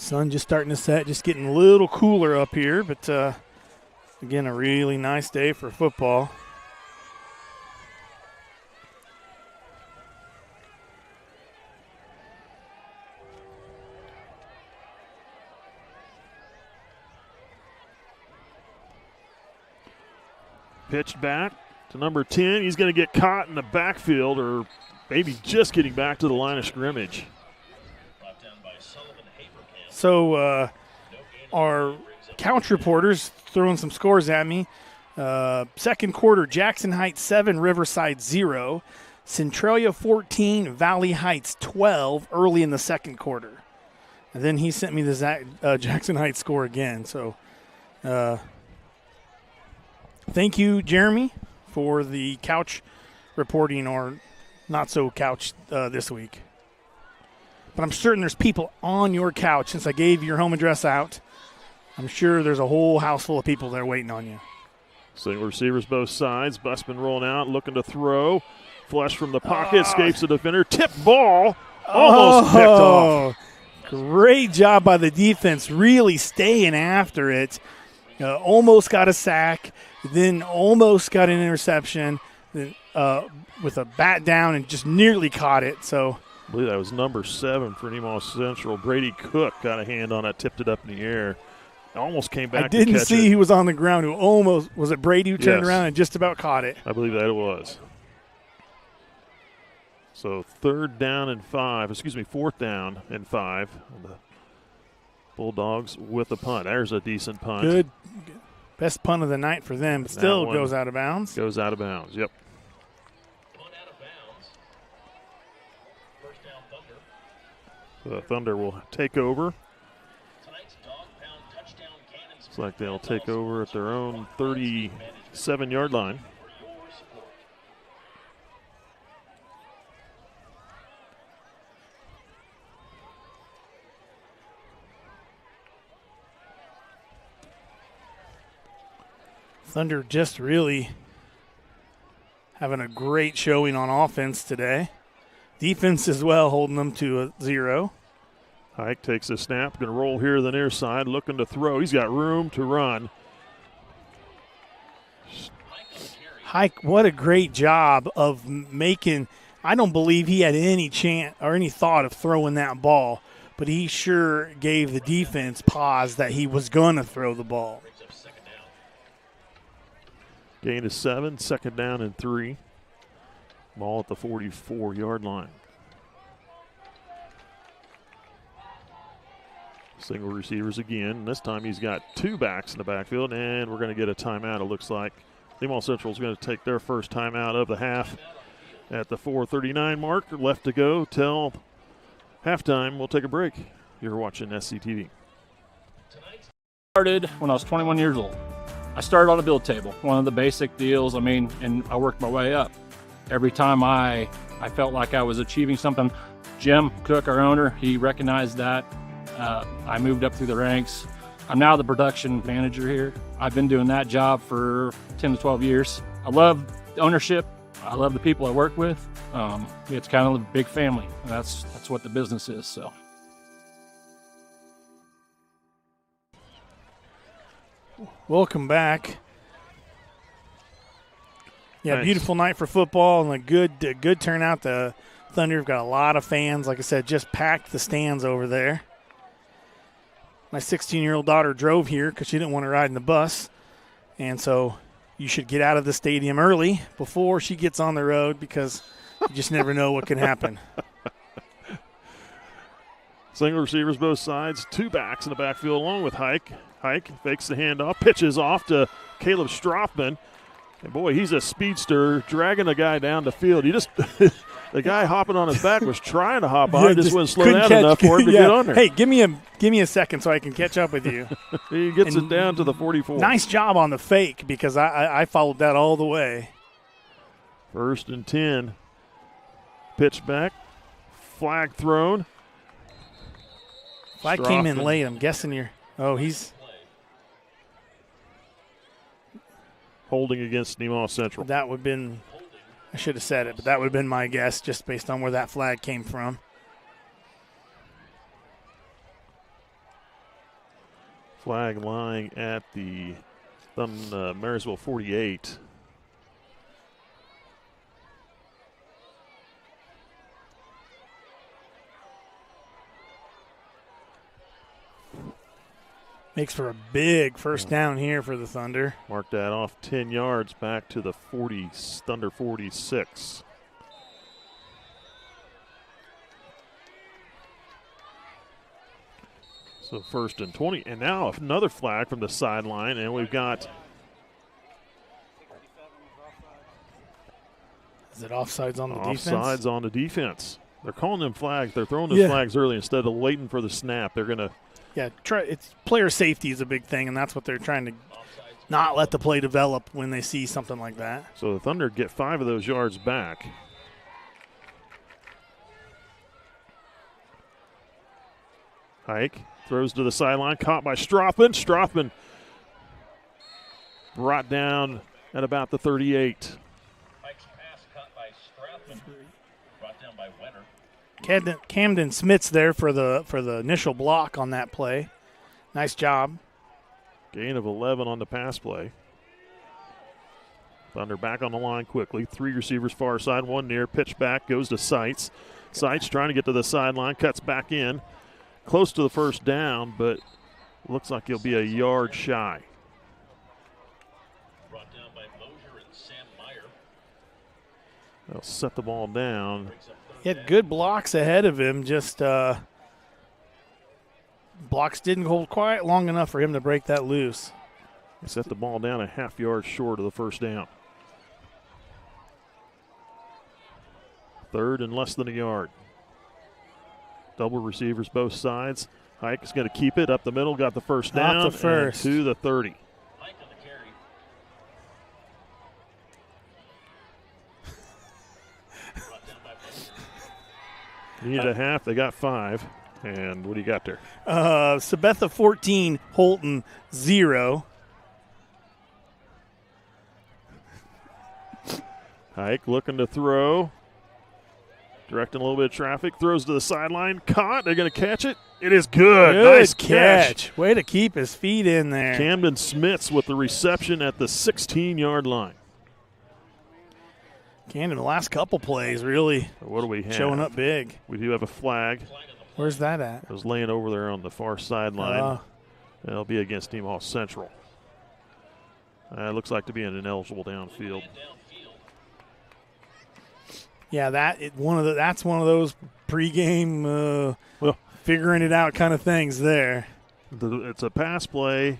Sun just starting to set, just getting a little cooler up here, but again, a really nice day for football. Pitched back to number 10. He's going to get caught in the backfield, or maybe just getting back to the line of scrimmage. So our couch reporters throwing some scores at me. Second quarter, Jackson Heights 7, Riverside 0. Centralia 14, Valley Heights 12 early in the second quarter. And then he sent me the Jackson Heights score again. So thank you, Jeremy, for the couch reporting, or not so couch this week. But I'm certain there's people on your couch since I gave your home address out. I'm sure there's a whole house full of people there waiting on you. Single receivers both sides. Busman rolling out, looking to throw. Flush from the pocket, escapes the defender. Tip ball, almost picked off. Great job by the defense, really staying after it. Almost got a sack, then almost got an interception with a bat down and just nearly caught it. So I believe that was number 7 for Nemaha Central. Brady Cook got a hand on it, tipped it up in the air. Almost came back. I didn't to catch see it. He was on the ground. Who almost was it? Brady who turned Yes. around and just about caught it. I believe that it was. So fourth down and 5. The Bulldogs with a punt. There's a decent punt. Good. Best punt of the night for them, but still goes out of bounds. Goes out of bounds, yep. Punt out of bounds. First down, Thunder. So the Thunder will take over. Tonight's dog pound touchdown cannons. Looks like they'll take over at their own 37-yard line. For your support. Thunder just really having a great showing on offense today. Defense as well, holding them to a 0. Hike takes a snap, going to roll here to the near side, looking to throw. He's got room to run. Hike, what a great job of making. I don't believe he had any chance or any thought of throwing that ball, but he sure gave the defense pause that he was going to throw the ball. Gain of 7, second down and 3. Ball at the 44-yard line. Single receivers again. This time he's got 2 backs in the backfield, and we're going to get a timeout, it looks like. Nemaha Central is going to take their first timeout of the half at the 4:39 mark. Left to go till halftime. We'll take a break. You're watching SCTV. Started when I was 21 years old. I started on a build table, one of the basic deals, and I worked my way up. Every time I felt like I was achieving something, Jim Cook, our owner, he recognized that. I moved up through the ranks. I'm now the production manager here. I've been doing that job for 10 to 12 years. I love the ownership. I love the people I work with. It's kind of a big family. And that's what the business is, so. Welcome back. Yeah, Nice. Beautiful night for football and a good turnout. The Thunder have got a lot of fans. Like I said, just packed the stands over there. My 16-year-old daughter drove here because she didn't want to ride in the bus. And so you should get out of the stadium early before she gets on the road because you just never know what can happen. Single receivers both sides, 2 backs in the backfield along with Hike. Hike fakes the handoff, pitches off to Caleb Strothman. And boy, he's a speedster, dragging the guy down the field. The guy hopping on his back was trying to hop on, just wouldn't slow down enough for him to get on there. Hey, give me a second so I can catch up with you. He gets it down to the 44. Nice job on the fake because I followed that all the way. 1st and 10. Pitch back, flag thrown. Flag came in late. I'm guessing he's holding against Nemaha Central. That would have been, I should have said it, but that would have been my guess just based on where that flag came from. Flag lying at the Marysville 48. Makes for a big first down here for the Thunder. Mark that off 10 yards back to the Thunder 46. So 1st and 20. And now another flag from the sideline, and we've got. Is it offsides on the defense? Offsides on the defense. They're calling them flags. They're throwing those flags early instead of waiting for the snap. They're going to. Yeah, it's player safety is a big thing, and that's what they're trying to not let the play develop when they see something like that. So the Thunder get 5 of those yards back. Hike throws to the sideline, caught by Strothman. Strothman brought down at about the 38. Hike's pass caught by Strothman, brought down by Wenner. Camden Smith's there for the initial block on that play. Nice job. Gain of 11 on the pass play. Thunder back on the line quickly. 3 receivers far side, 1 near. Pitch back, goes to Seitz. Seitz trying to get to the sideline, cuts back in. Close to the first down, but looks like he'll be a yard shy. Brought down by Mosier and Sam Meyer. They'll set the ball down. He had good blocks ahead of him, just blocks didn't hold quite long enough for him to break that loose. Set the ball down a half yard short of the first down. 3rd and less than a yard. Double receivers both sides. Hike is going to keep it up the middle, got the first down. Not the first. And to the 30. Hike on the carry. Brought down by Mosier. Needed a half, they got 5. And what do you got there? Sabetha 14, Holton 0. Hike looking to throw. Directing a little bit of traffic. Throws to the sideline. Caught. They're going to catch it. It is good. Nice catch. Way to keep his feet in there. Camden Smiths with the reception at the 16-yard line. Camden, the last couple plays really What do we have? showing up big. We do have a flag. Where's that at? It was laying over there on the far sideline. It'll be against Nemaha Central. It looks like to be an ineligible downfield. Yeah, that's one of those pregame figuring it out kind of things there. It's a pass play.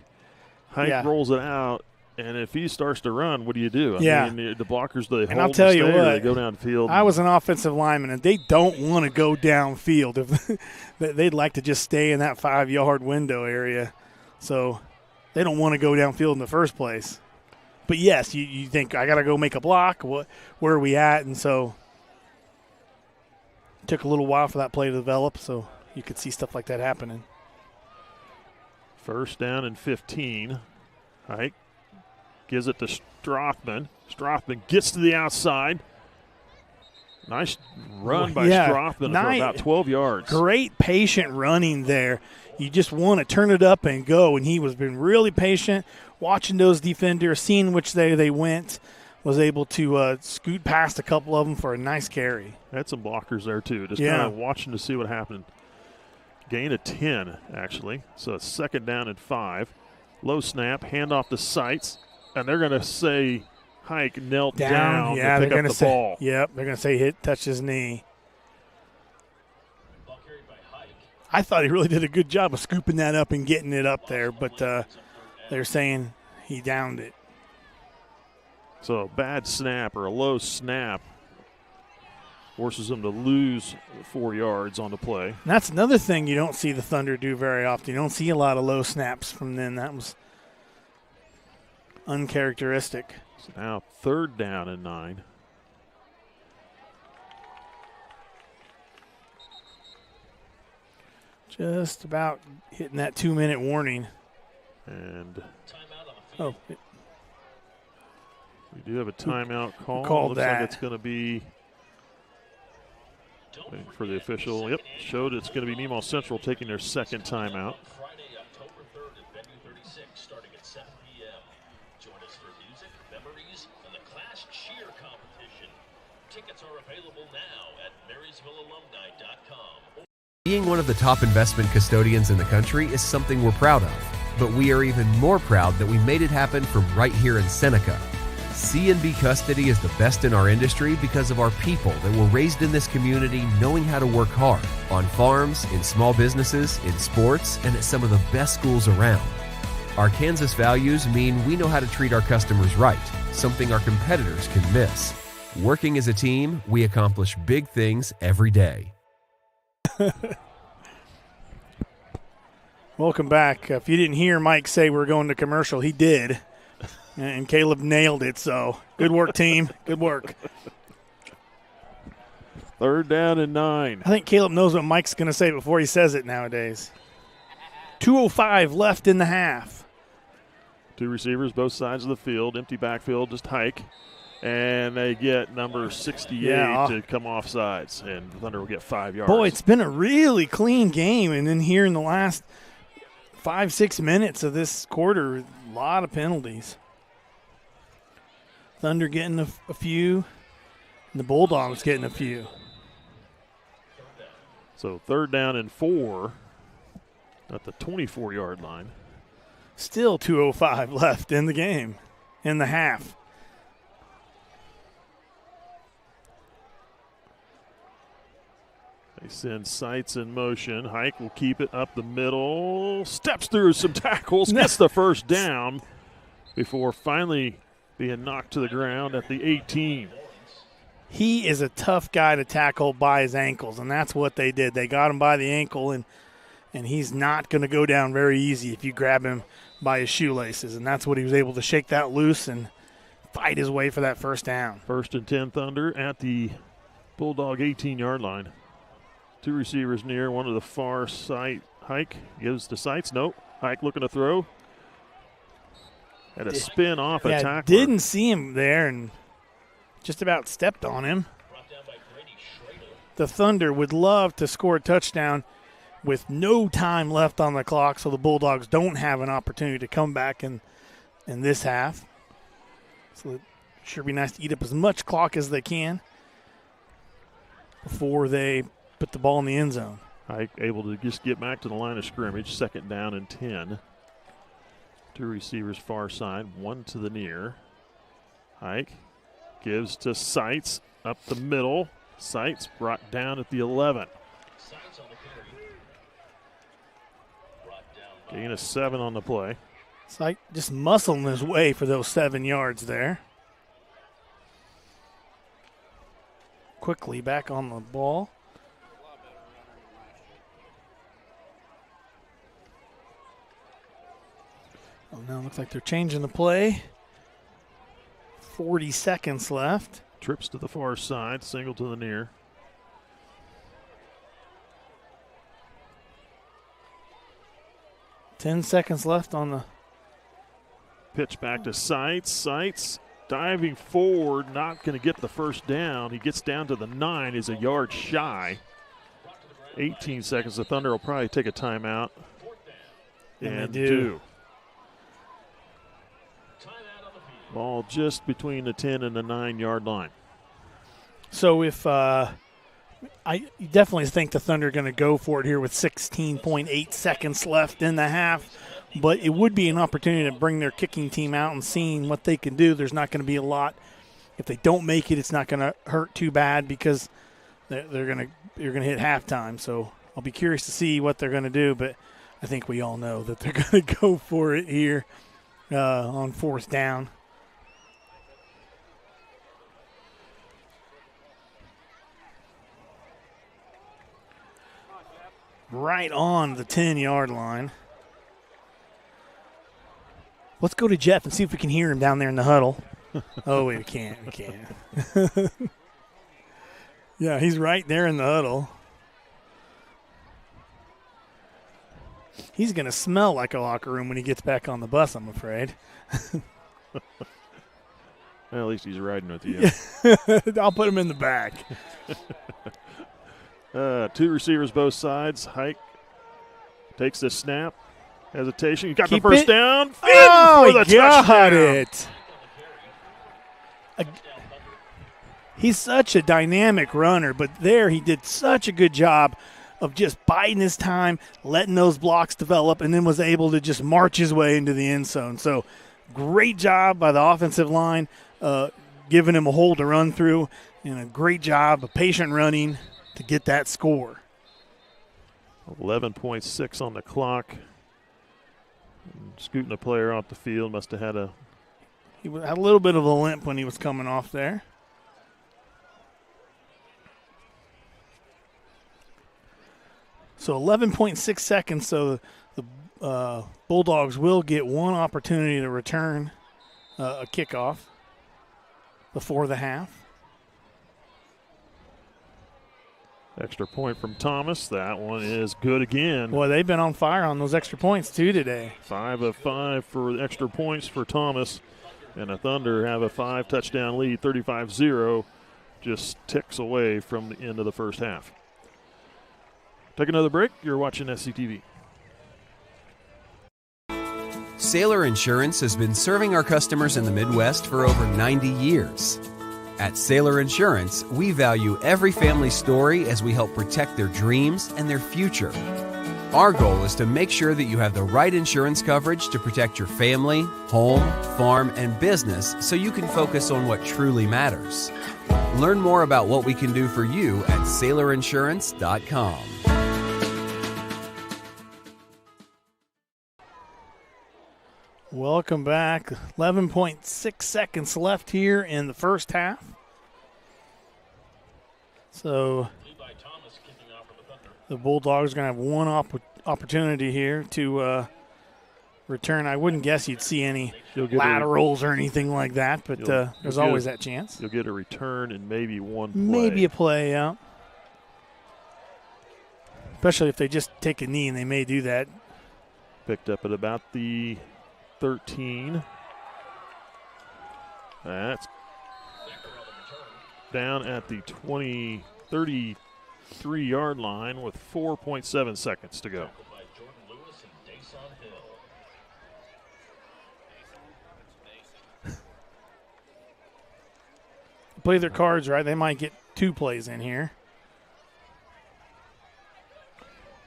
Hike rolls it out, and if he starts to run, what do you do? I mean, the blockers, they hold I'll tell and you stay, what, or they go downfield. I was an offensive lineman, and they don't want to go downfield. If they'd like to just stay in that 5-yard window area, so they don't want to go downfield in the first place. But yes, you think I got to go make a block. Where are we at? And so it took a little while for that play to develop, so you could see stuff like that happening. 1st down and 15. Hike gives it to Strothman. Strothman gets to the outside. Nice run by Strothman for about 12 yards. Great patient running there. You just want to turn it up and go, and he was been really patient, watching those defenders, seeing which they went, was able to scoot past a couple of them for a nice carry. Had some blockers there, too. Just kind of watching to see what happened. Gain of 10, actually. So it's 2nd down and 5. Low snap, handoff to Seitz, and they're going to say Hike knelt down to pick up the ball. Yep, they're going to say touch his knee. I thought he really did a good job of scooping that up and getting it up there, but they're saying he downed it. So a bad snap or a low snap forces them to lose 4 yards on the play. And that's another thing you don't see the Thunder do very often. You don't see a lot of low snaps from them. That was uncharacteristic. So now 3rd down and 9. Just about hitting that 2-minute warning. And we do have a timeout call. Called Looks that. like it's going to be for the official. Yep, showed it's going to be Nemaha Central taking their 2nd timeout. Friday, October 3rd at Venue now at MarysvilleAlumni.com. Being one of the top investment custodians in the country is something we're proud of, but we are even more proud that we made it happen from right here in Seneca. C&B Custody is the best in our industry because of our people that were raised in this community knowing how to work hard, on farms, in small businesses, in sports, and at some of the best schools around. Our Kansas values mean we know how to treat our customers right, something our competitors can miss. Working as a team, we accomplish big things every day. Welcome back. If you didn't hear Mike say we're going to commercial, he did. And Caleb nailed it, so good work, team. Good work. 3rd down and 9. I think Caleb knows what Mike's going to say before he says it nowadays. 2:05 left in the half. 2 receivers, both sides of the field. Empty backfield, just hike. And they get number 68 to come off sides, and the Thunder will get 5 yards. Boy, it's been a really clean game, and then here in the last 5-6 minutes of this quarter, a lot of penalties. Thunder getting a few, and the Bulldogs getting a few. So 3rd down and 4 at the 24-yard line. Still 2:05 left in the game, in the half. They send Sights in motion. Hike will keep it up the middle. Steps through some tackles, gets the first down before finally being knocked to the ground at the 18. He is a tough guy to tackle by his ankles, and that's what they did. They got him by the ankle, and he's not going to go down very easy if you grab him by his shoelaces, and that's what he was able to shake that loose and fight his way for that first down. 1st and 10 Thunder at the Bulldog 18-yard line. 2 receivers near, one to the far side. Hike gives to Sights. Nope. Hike looking to throw. Had a spin off a tackler. Didn't see him there and just about stepped on him. The Thunder would love to score a touchdown with no time left on the clock, so the Bulldogs don't have an opportunity to come back in this half. So it sure be nice to eat up as much clock as they can before they put the ball in the end zone. Hike able to just get back to the line of scrimmage. 2nd down and 10. 2 receivers far side, 1 to the near. Hike gives to Sights up the middle. Sights brought down at the 11. Gain of 7 on the play. Sight just muscling his way for those 7 yards there. Quickly back on the ball. Oh, now it looks like they're changing the play. 40 seconds left. Trips to the far side, single to the near. Ten seconds left on the pitch back to Sights. Sights diving forward, not going to get the first down. He gets down to the 9, is a yard shy. 18 seconds. The Thunder will probably take a timeout. And they do. Ball just between the 10 and the 9-yard line. So if I definitely think the Thunder are going to go for it here with 16.8 seconds left in the half, but it would be an opportunity to bring their kicking team out and seeing what they can do. There's not going to be a lot. If they don't make it, it's not going to hurt too bad because you're going to hit halftime. So I'll be curious to see what they're going to do, but I think we all know that they're going to go for it here on 4th down. Right on the 10-yard line. Let's go to Jeff and see if we can hear him down there in the huddle. Oh, we can't. We can't. Yeah, he's right there in the huddle. He's going to smell like a locker room when he gets back on the bus, I'm afraid. Well, at least he's riding with you. I'll put him in the back. 2 receivers both sides. Hike takes the snap. Hesitation. You got Keep the first it. down. Oh, for the got touchdown. it. He's such a dynamic runner, but there he did such a good job of just biding his time, letting those blocks develop, and then was able to just march his way into the end zone. So great job by the offensive line, giving him a hole to run through, and a great job of patient running to get that score. 11.6 on the clock. Scooting a player off the field. Must have had He had a little bit of a limp when he was coming off there. So 11.6 seconds, so the Bulldogs will get one opportunity to return a kickoff before the half. extra point from Thomas. That one is good again. Boy, they've been on fire on those extra points too today. 5 of 5 for extra points for Thomas. And the Thunder have a 5-touchdown lead, 35-0, just ticks away from the end of the first half. Take another break. You're watching SCTV. Sailor Insurance has been serving our customers in the Midwest for over 90 years. At Sailor Insurance, we value every family story as we help protect their dreams and their future. Our goal is to make sure that you have the right insurance coverage to protect your family, home, farm, and business so you can focus on what truly matters. Learn more about what we can do for you at SailorInsurance.com. Welcome back. 11.6 seconds left here in the first half. So the Bulldogs are going to have one opportunity here to return. I wouldn't guess you'd see any laterals or anything like that, but there's always that chance. You'll get a return and maybe one play. Maybe a play, yeah. Especially if they just take a knee, and they may do that. Picked up at about the 13. That's down at the 33-yard line with 4.7 seconds to go. Play their cards right. They might get 2 plays in here.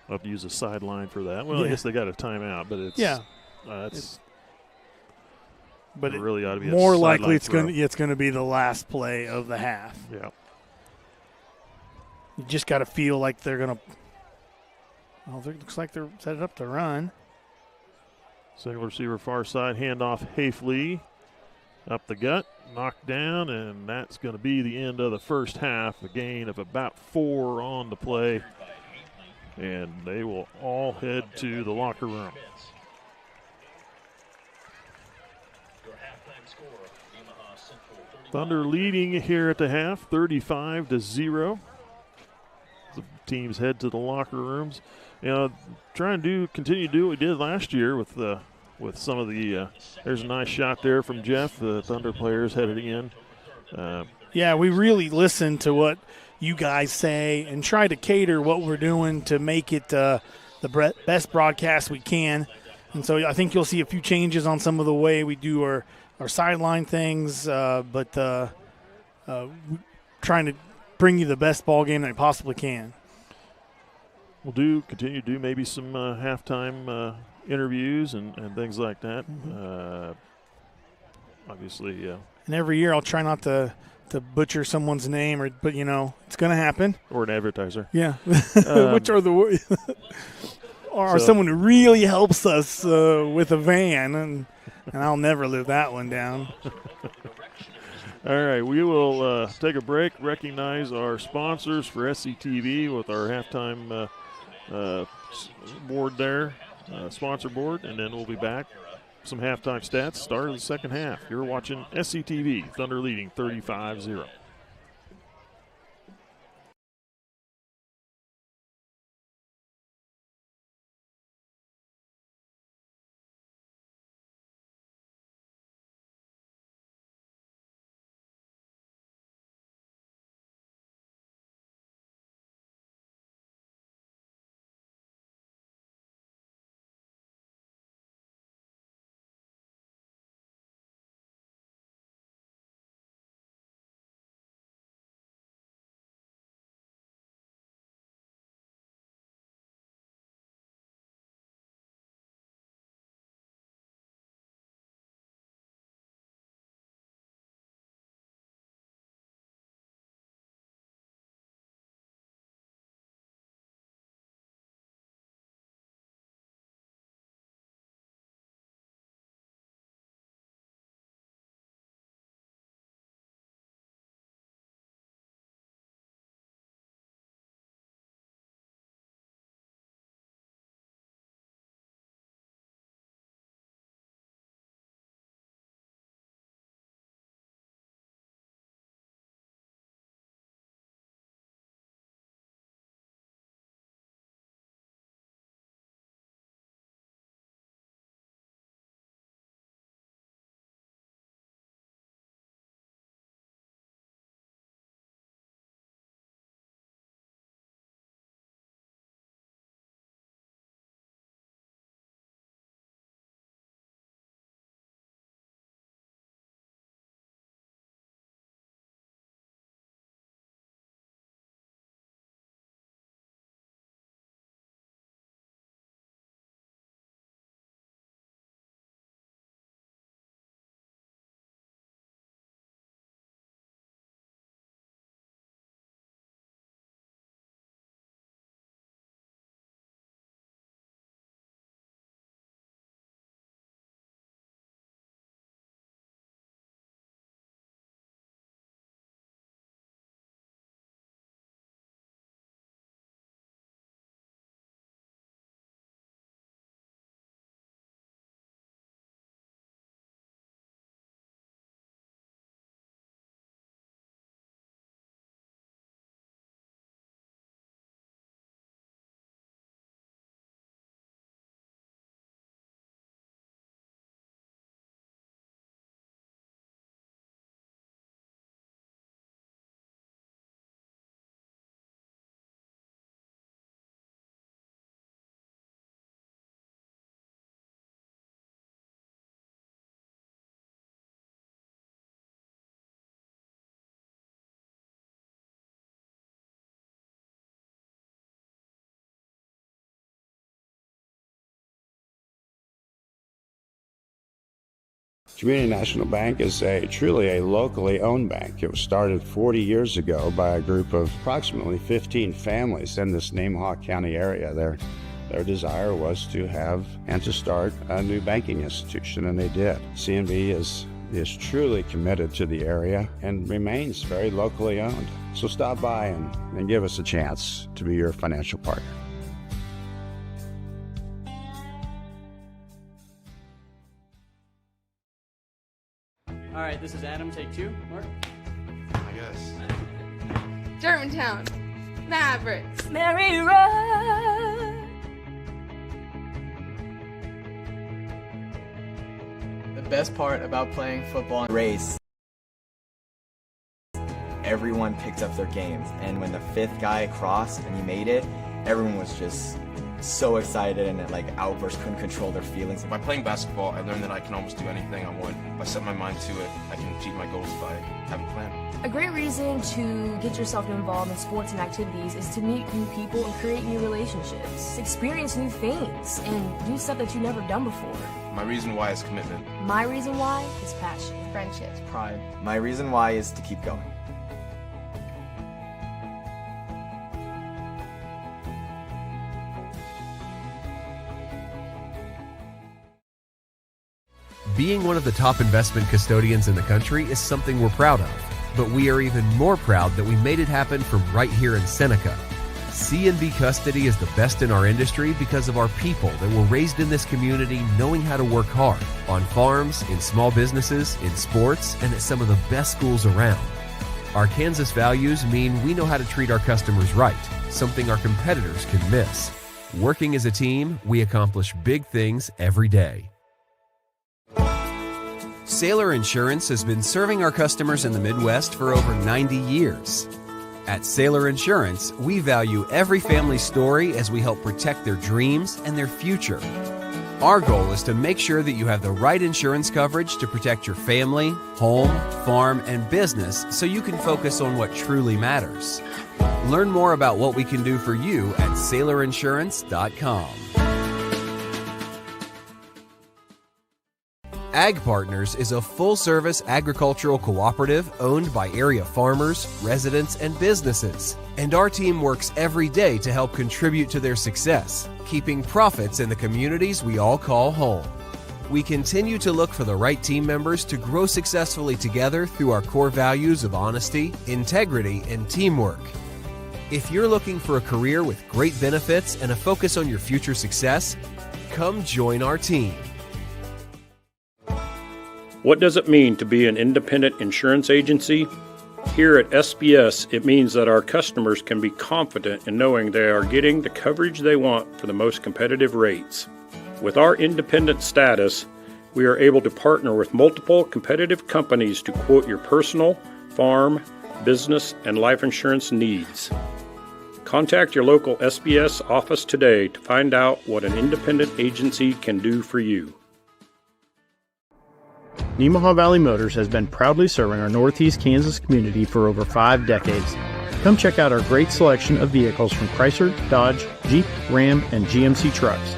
I'll have to use a sideline for that. Well, I guess they got a timeout, but it's but it really ought to be more a likely it's throw. going to be the last play of the half. Yeah. You just got to feel like they're going to. Oh, it looks like they're set it up to run. Single receiver far side, handoff Hafley. Up the gut, knocked down, and that's going to be the end of the first half. A gain of about 4 on the play, and they will all head to the locker room. Thunder leading here at the half, 35-0. The teams head to the locker rooms. You know, continue to do what we did last year with some of the. There's a nice shot there from Jeff. The Thunder players headed in. Yeah, we really listen to what you guys say and try to cater what we're doing to make it the best broadcast we can. And so I think you'll see a few changes on some of the way we do our sideline things, but trying to bring you the best ball game that we possibly can. We'll continue to do maybe some halftime interviews and things like that. Mm-hmm. Obviously. And every year I'll try not to butcher someone's name, but it's going to happen. Or an advertiser. Yeah, which are someone who really helps us with a van, and I'll never live that one down. All right, we will take a break, recognize our sponsors for SCTV with our halftime board there, sponsor board, and then we'll be back. Some halftime stats, start of the second half. You're watching SCTV, Thunder leading 35-0. Community National Bank is truly a locally owned bank. It was started 40 years ago by a group of approximately 15 families in this Nemaha County area. Their desire was to have and to start a new banking institution, and they did. CNB is truly committed to the area and remains very locally owned. So stop by and give us a chance to be your financial partner. All right, this is Adam, take 2. Mark? I guess. Germantown. Mavericks. Mary Road. The best part about playing football and race, everyone picked up their games, and when the 5th guy crossed and he made it, everyone was just so excited and outbursts, couldn't control their feelings. By playing basketball, I learned that I can almost do anything I want. If I set my mind to it, I can achieve my goals if I have a plan. A great reason to get yourself involved in sports and activities is to meet new people and create new relationships, experience new things, and do stuff that you've never done before. My reason why is commitment. My reason why is passion, Friendships. Pride. My reason why is to keep going. Being one of the top investment custodians in the country is something we're proud of, but we are even more proud that we made it happen from right here in Seneca. C&B Custody is the best in our industry because of our people that were raised in this community knowing how to work hard, on farms, in small businesses, in sports, and at some of the best schools around. Our Kansas values mean we know how to treat our customers right, something our competitors can miss. Working as a team, we accomplish big things every day. Sailor Insurance has been serving our customers in the Midwest for over 90 years. At Sailor Insurance, we value every family's story as we help protect their dreams and their future. Our goal is to make sure that you have the right insurance coverage to protect your family, home, farm, and business so you can focus on what truly matters. Learn more about what we can do for you at SailorInsurance.com. Ag Partners is a full-service agricultural cooperative owned by area farmers, residents, and businesses. And our team works every day to help contribute to their success, keeping profits in the communities we all call home. We continue to look for the right team members to grow successfully together through our core values of honesty, integrity, and teamwork. If you're looking for a career with great benefits and a focus on your future success, come join our team. What does it mean to be an independent insurance agency? Here at SBS, it means that our customers can be confident in knowing they are getting the coverage they want for the most competitive rates. With our independent status, we are able to partner with multiple competitive companies to quote your personal, farm, business, and life insurance needs. Contact your local SBS office today to find out what an independent agency can do for you. Nemaha Valley Motors has been proudly serving our Northeast Kansas community for over 5 decades. Come check out our great selection of vehicles from Chrysler, Dodge, Jeep, Ram, and GMC trucks.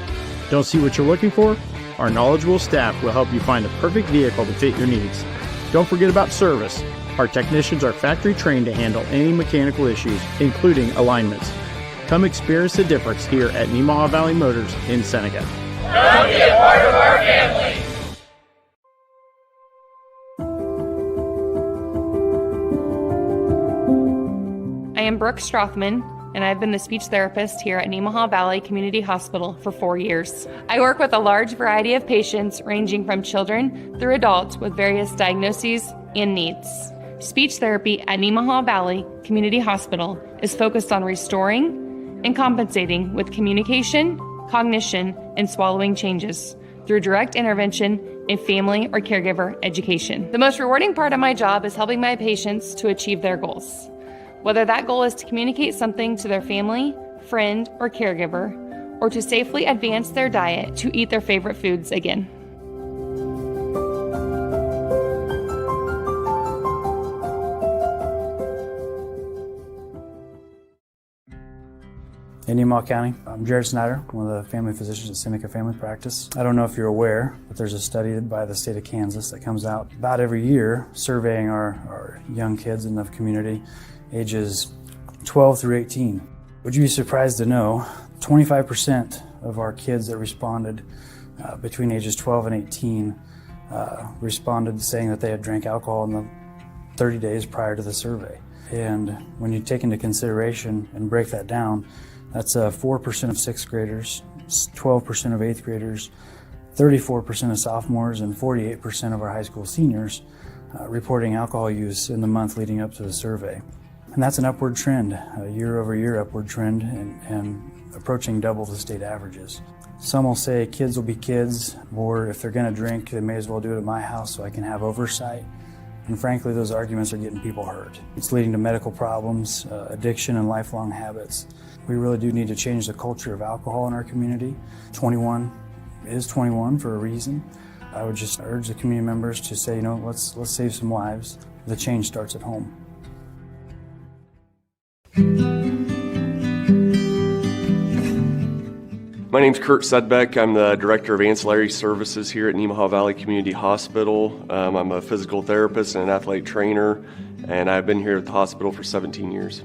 Don't see what you're looking for? Our knowledgeable staff will help you find the perfect vehicle to fit your needs. Don't forget about service. Our technicians are factory trained to handle any mechanical issues, including alignments. Come experience the difference here at Nemaha Valley Motors in Seneca. Come be a part of our family. I am Brooke Strothman, and I've been the speech therapist here at Nemaha Valley Community Hospital for 4 years. I work with a large variety of patients ranging from children through adults with various diagnoses and needs. Speech therapy at Nemaha Valley Community Hospital is focused on restoring and compensating with communication, cognition, and swallowing changes through direct intervention in family or caregiver education. The most rewarding part of my job is helping my patients to achieve their goals. Whether that goal is to communicate something to their family, friend, or caregiver, or to safely advance their diet to eat their favorite foods again. in Nemaha County. I'm Jared Snyder, one of the family physicians at Seneca Family Practice. I don't know if you're aware, but there's a study by the state of Kansas that comes out about every year surveying our young kids in the community, ages 12 through 18. Would you be surprised to know 25% of our kids that responded between ages 12 and 18 responded saying that they had drank alcohol in the 30 days prior to the survey. And when you take into consideration and break that down, that's 4% of sixth graders, 12% of eighth graders, 34% of sophomores, and 48% of our high school seniors reporting alcohol use in the month leading up to the survey. And that's an upward trend, a year-over-year upward trend, and approaching double the state averages. Some will say kids will be kids, or if they're going to drink, they may as well do it at my house so I can have oversight. And frankly, those arguments are getting people hurt. It's leading to medical problems, addiction, and lifelong habits. We really do need to change the culture of alcohol in our community. 21 is 21 for a reason. I would just urge the community members to say, let's save some lives. The change starts at home. My name's Kurt Sudbeck. I'm the Director of Ancillary Services here at Nemaha Valley Community Hospital. I'm a physical therapist and an athletic trainer, and I've been here at the hospital for 17 years.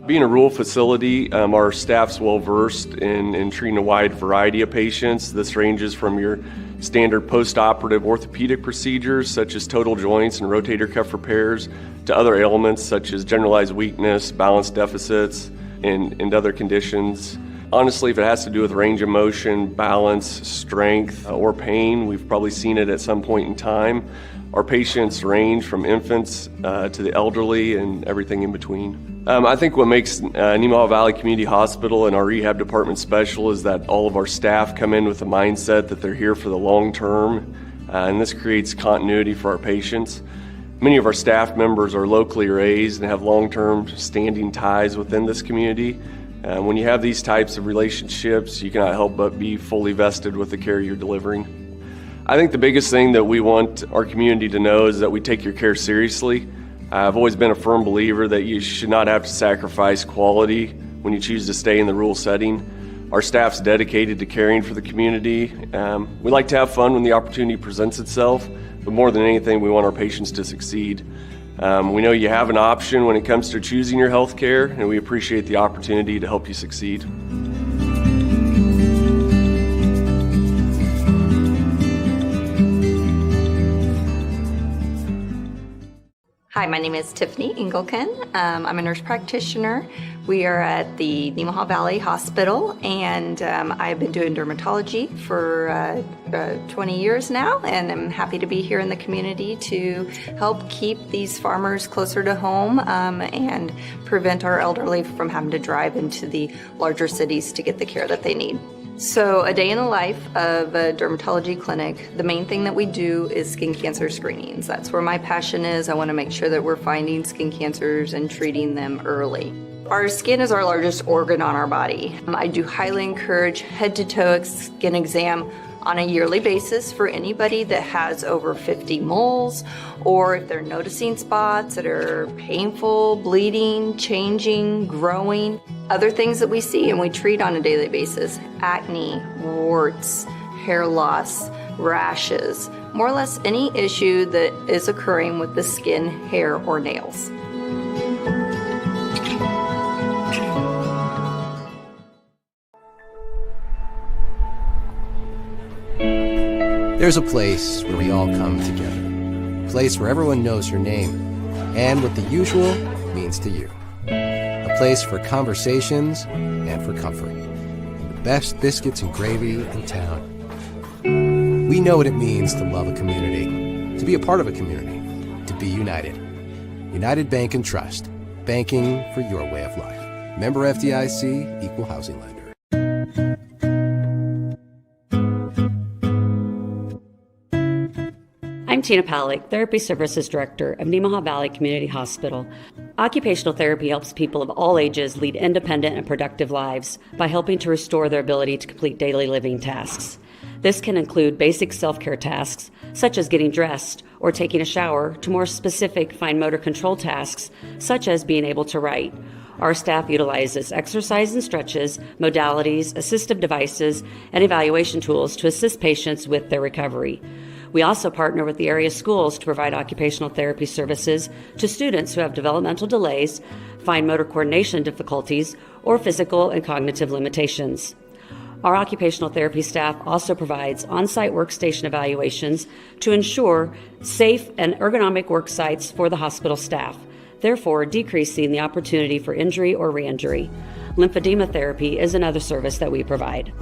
Being a rural facility, our staff's well-versed in treating a wide variety of patients. This ranges from your standard post-operative orthopedic procedures, such as total joints and rotator cuff repairs, to other ailments such as generalized weakness, balance deficits, and other conditions. Honestly, if it has to do with range of motion, balance, strength, or pain, we've probably seen it at some point in time. Our patients range from infants to the elderly and everything in between. I think what makes Nemaha Valley Community Hospital and our rehab department special is that all of our staff come in with the mindset that they're here for the long term, and this creates continuity for our patients. Many of our staff members are locally raised and have long-term standing ties within this community. When you have these types of relationships, you cannot help but be fully vested with the care you're delivering. I think the biggest thing that we want our community to know is that we take your care seriously. I've always been a firm believer that you should not have to sacrifice quality when you choose to stay in the rural setting. Our staff's dedicated to caring for the community. We like to have fun when the opportunity presents itself, but more than anything, we want our patients to succeed. We know you have an option when it comes to choosing your health care, and we appreciate the opportunity to help you succeed. Hi, my name is Tiffany Engelken. I'm a nurse practitioner. We are at the Nemaha Valley Hospital, and I've been doing dermatology for 20 years now, and I'm happy to be here in the community to help keep these farmers closer to home and prevent our elderly from having to drive into the larger cities to get the care that they need. So a day in the life of a dermatology clinic, the main thing that we do is skin cancer screenings. That's where my passion is. I want to make sure that we're finding skin cancers and treating them early. Our skin is our largest organ on our body. I do highly encourage head-to-toe skin exam on a yearly basis for anybody that has over 50 moles, or if they're noticing spots that are painful, bleeding, changing, growing. Other things that we see and we treat on a daily basis: acne, warts, hair loss, rashes, more or less any issue that is occurring with the skin, hair, or nails. There's a place where we all come together. A place where everyone knows your name and what the usual means to you. A place for conversations and for comfort. The best biscuits and gravy in town. We know what it means to love a community, to be a part of a community, to be united. United Bank and Trust. Banking for your way of life. Member FDIC, Equal Housing Lender. I'm Tina Palick, Therapy Services Director of Nemaha Valley Community Hospital. Occupational therapy helps people of all ages lead independent and productive lives by helping to restore their ability to complete daily living tasks. This can include basic self-care tasks, such as getting dressed or taking a shower, to more specific fine motor control tasks, such as being able to write, Our staff utilizes exercise and stretches, modalities, assistive devices, and evaluation tools to assist patients with their recovery. We also partner with the area schools to provide occupational therapy services to students who have developmental delays, fine motor coordination difficulties, or physical and cognitive limitations. Our occupational therapy staff also provides on-site workstation evaluations to ensure safe and ergonomic work sites for the hospital staff, therefore decreasing the opportunity for injury or re-injury. Lymphedema therapy is another service that we provide.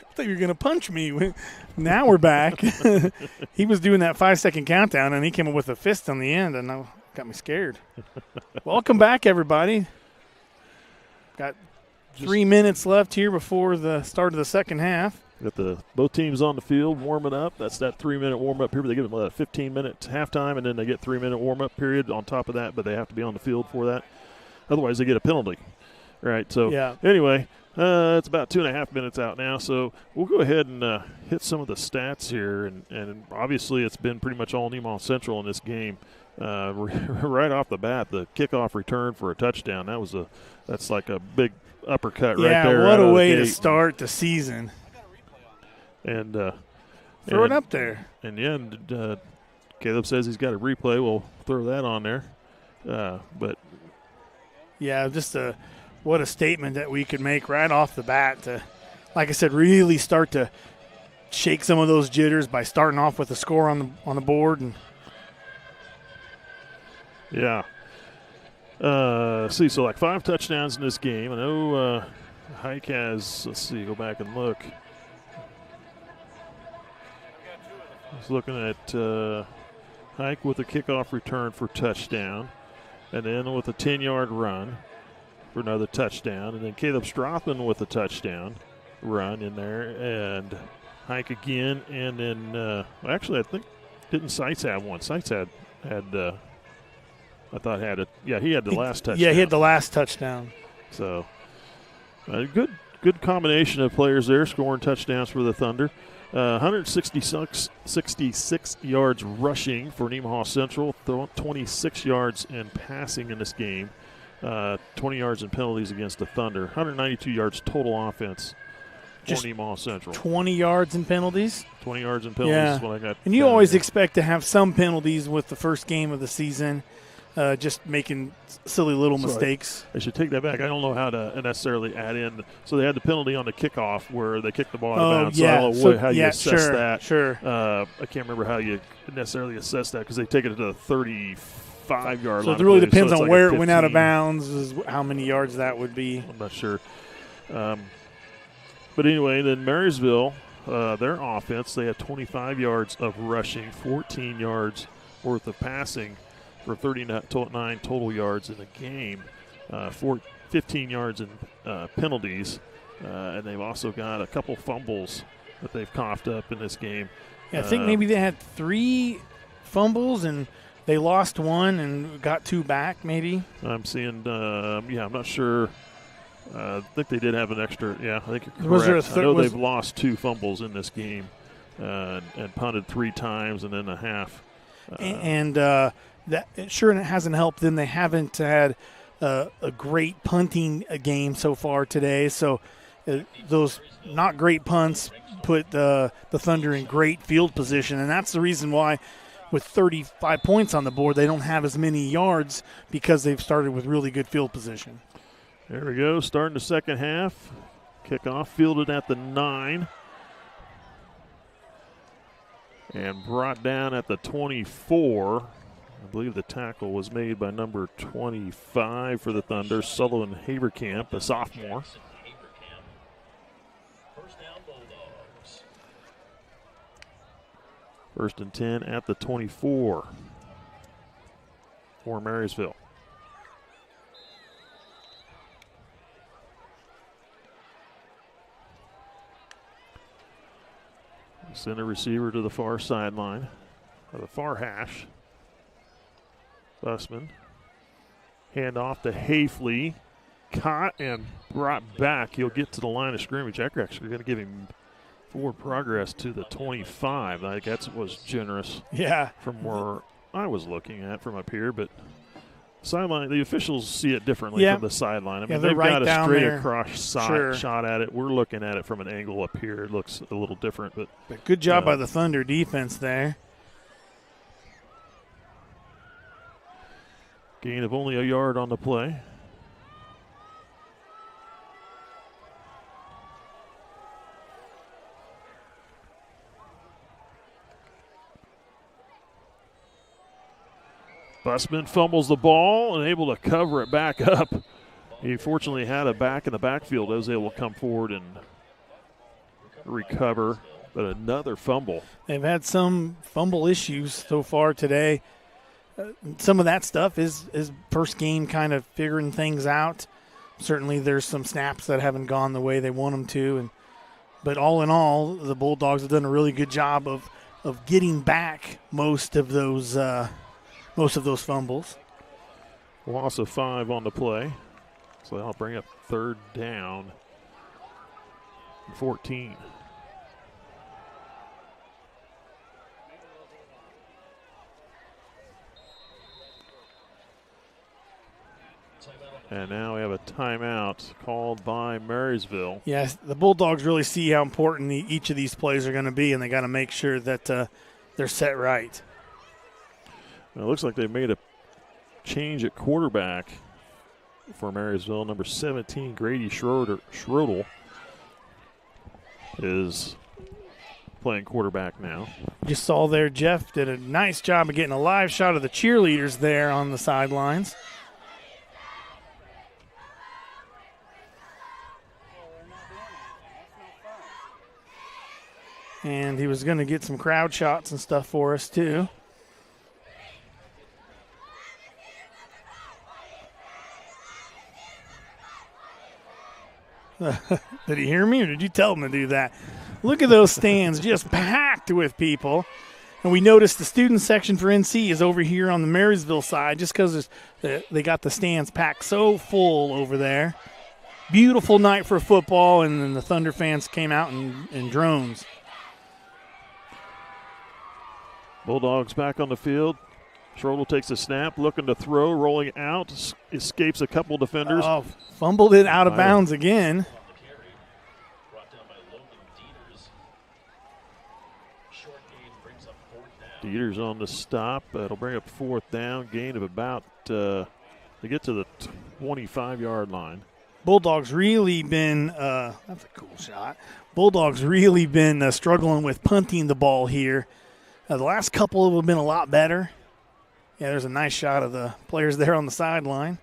I thought you were going to punch me. Now we're back. He was doing that 5-second countdown, and he came up with a fist on the end, and that got me scared. Welcome back, everybody. Got 3 minutes left here before the start of the second half. Got both teams on the field warming up. That's that 3-minute warm-up period. They give them a 15-minute halftime, and then they get 3-minute warm-up period on top of that, but they have to be on the field for that. Otherwise, they get a penalty. Right, so anyway, it's about 2.5 minutes out now, so we'll go ahead and hit some of the stats here. And obviously it's been pretty much all Nemaha Central in this game. Right off the bat, the kickoff return for a touchdown. That's like a big uppercut right there. Yeah, what a way to start the season. And throw it up there. And Caleb says he's got a replay. We'll throw that on there. But yeah, just what a statement that we could make right off the bat to, like I said, really start to shake some of those jitters by starting off with a score on the board. And yeah. So like 5 touchdowns in this game. I know Hike has, let's see, go back and look. I was looking at Hike with a kickoff return for touchdown, and then with a 10-yard run for another touchdown, and then Caleb Strothman with a touchdown run in there, and Hike again, and then actually I think didn't Seitz have one? Seitz had I thought had it. Yeah, he had the last touchdown. Yeah, he had the last touchdown. So good combination of players there scoring touchdowns for the Thunder. 166 yards rushing for Nemaha Central, 26 yards in passing in this game, 20 yards in penalties against the Thunder, 192 yards total offense for Nemaha Central. 20 yards in penalties? 20 yards in penalties is what I got. And you always expect to have some penalties with the first game of the season, just making silly little mistakes. I should take that back. I don't know how to necessarily add in. So they had the penalty on the kickoff where they kicked the ball out of bounds. Yeah. So I don't know how you assess that. Sure. I can't remember how you necessarily assess that because they take it to the 35-yard line. So it really depends on where it went out of bounds, is how many yards that would be. I'm not sure. But anyway, then Marysville, their offense, they had 25 yards of rushing, 14 yards worth of passing for 39 total yards in the game, 15 yards in penalties, and they've also got a couple fumbles that they've coughed up in this game. Yeah, I think maybe they had 3 fumbles and they lost 1 and got 2 back maybe. I'm seeing, I'm not sure. I think they did have an extra. Yeah, I think you're correct. Was there I know they've lost 2 fumbles in this game and punted 3 times and then a half. That sure, and it hasn't helped. Then they haven't had a great punting game so far today. So those not great punts put the Thunder in great field position, and that's the reason why with 35 points on the board they don't have as many yards, because they've started with really good field position. There we go, starting the second half. Kickoff fielded at the 9 and brought down at the 24. I believe the tackle was made by number 25 for the Thunder, Sullivan Haberkamp, a sophomore. First and 10 at the 24 for Marysville. Send a receiver to the far sideline, or the far hash. Bussman. Hand off to Hafley. Caught and brought back. He'll get to the line of scrimmage. They're actually going to give him Forward progress to the 25. I guess that was generous. Yeah. From where I was looking at from up here, but sideline, the officials see it differently from the sideline. I mean, they've right got a straight there. across shot at it. We're looking at it from an angle up here. It looks a little different, but good job by the Thunder defense there. Gain of only a yard on the play. Busman fumbles the ball and able to cover it back up. He fortunately had a back in the backfield. Was able to come forward and recover, but another fumble. They've had some fumble issues so far today. Some of that stuff is first game kind of figuring things out. Certainly there's some snaps that haven't gone the way they want them to. But all in all, the Bulldogs have done a really good job of getting back most of those fumbles. Loss of 5 on the play. So that'll bring up third down. 14. And now we have a timeout called by Marysville. Yes, the Bulldogs really see how important each of these plays are going to be, and they got to make sure that they're set right. Well, it looks like they made a change at quarterback for Marysville. Number 17, Grady Schrodel, is playing quarterback now. You saw there, Jeff did a nice job of getting a live shot of the cheerleaders there on the sidelines. And he was going to get some crowd shots and stuff for us, too. Did he hear me, or did you tell him to do that? Look at those stands just packed with people. And we noticed the student section for NC is over here on the Marysville side just because they got the stands packed so full over there. Beautiful night for football, and then the Thunder fans came out in drones. Bulldogs back on the field. Schrodel takes a snap, looking to throw, rolling out, escapes a couple defenders. Oh, fumbled it out of bounds again. Dieter's on the stop. It'll bring up fourth down, gain of about, they get to the 25-yard line. Bulldogs really been, that's a cool shot. Bulldogs really been struggling with punting the ball here. The last couple have been a lot better. Yeah, there's a nice shot of the players there on the sideline.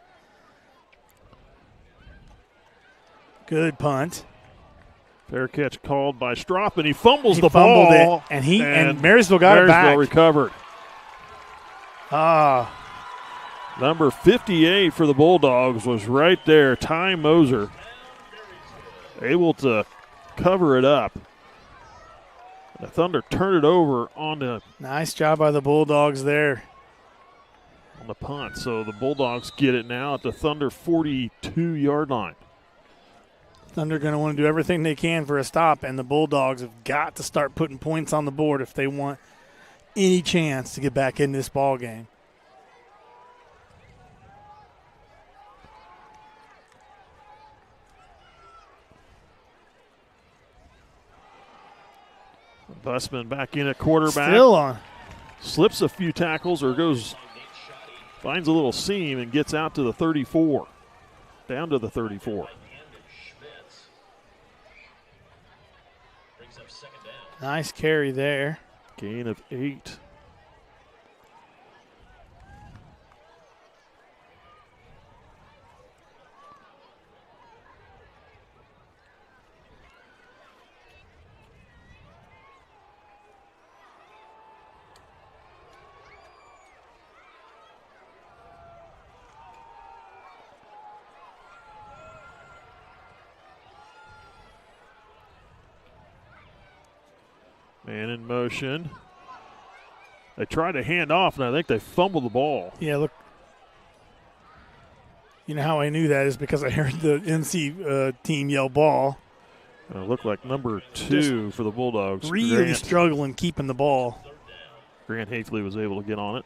Good punt. Fair catch called by Strothman. He fumbles the ball. It, and Marysville got it back. Marysville recovered. Ah. Number 58 for the Bulldogs was right there. Ty Moser able to cover it up. The Thunder turned it over on the. Nice job by the Bulldogs there. On the punt. So the Bulldogs get it now at the Thunder 42-yard line. Thunder going to want to do everything they can for a stop, and the Bulldogs have got to start putting points on the board if they want any chance to get back in this ball game. Busman back in at quarterback. Still on. Slips a few tackles or finds a little seam and gets out to the 34. Down to the 34. Nice carry there. Gain of 8. Man in motion. They tried to hand off, and I think they fumbled the ball. Yeah, look. You know how I knew that is because I heard the NC team yell ball. Looked like number 2 for the Bulldogs. Really struggling keeping the ball. Grant Hafley was able to get on it.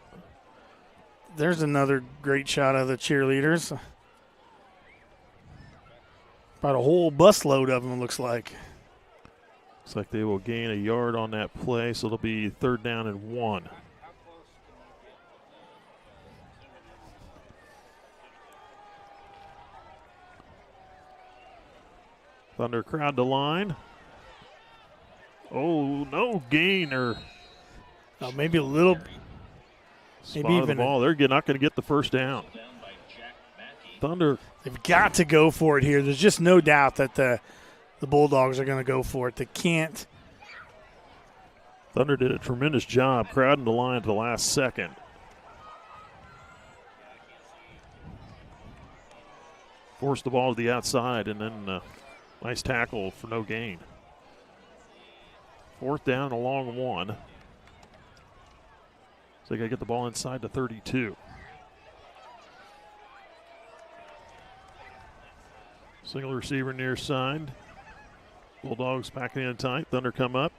There's another great shot of the cheerleaders. About a whole busload of them, looks like. Looks like they will gain a yard on that play, so it'll be 3rd down and 1. Thunder crowd to line. Oh, no gainer. Maybe a little. Maybe even the ball. They're not going to get the first down. Thunder. They've got to go for it here. There's just no doubt that the Bulldogs are going to go for it. They can't. Thunder did a tremendous job crowding the line at the last second. Forced the ball to the outside, and then nice tackle for no gain. 4th down and a long 1. So they got to get the ball inside the 32. Single receiver near side. Bulldogs packing in tight. Thunder come up.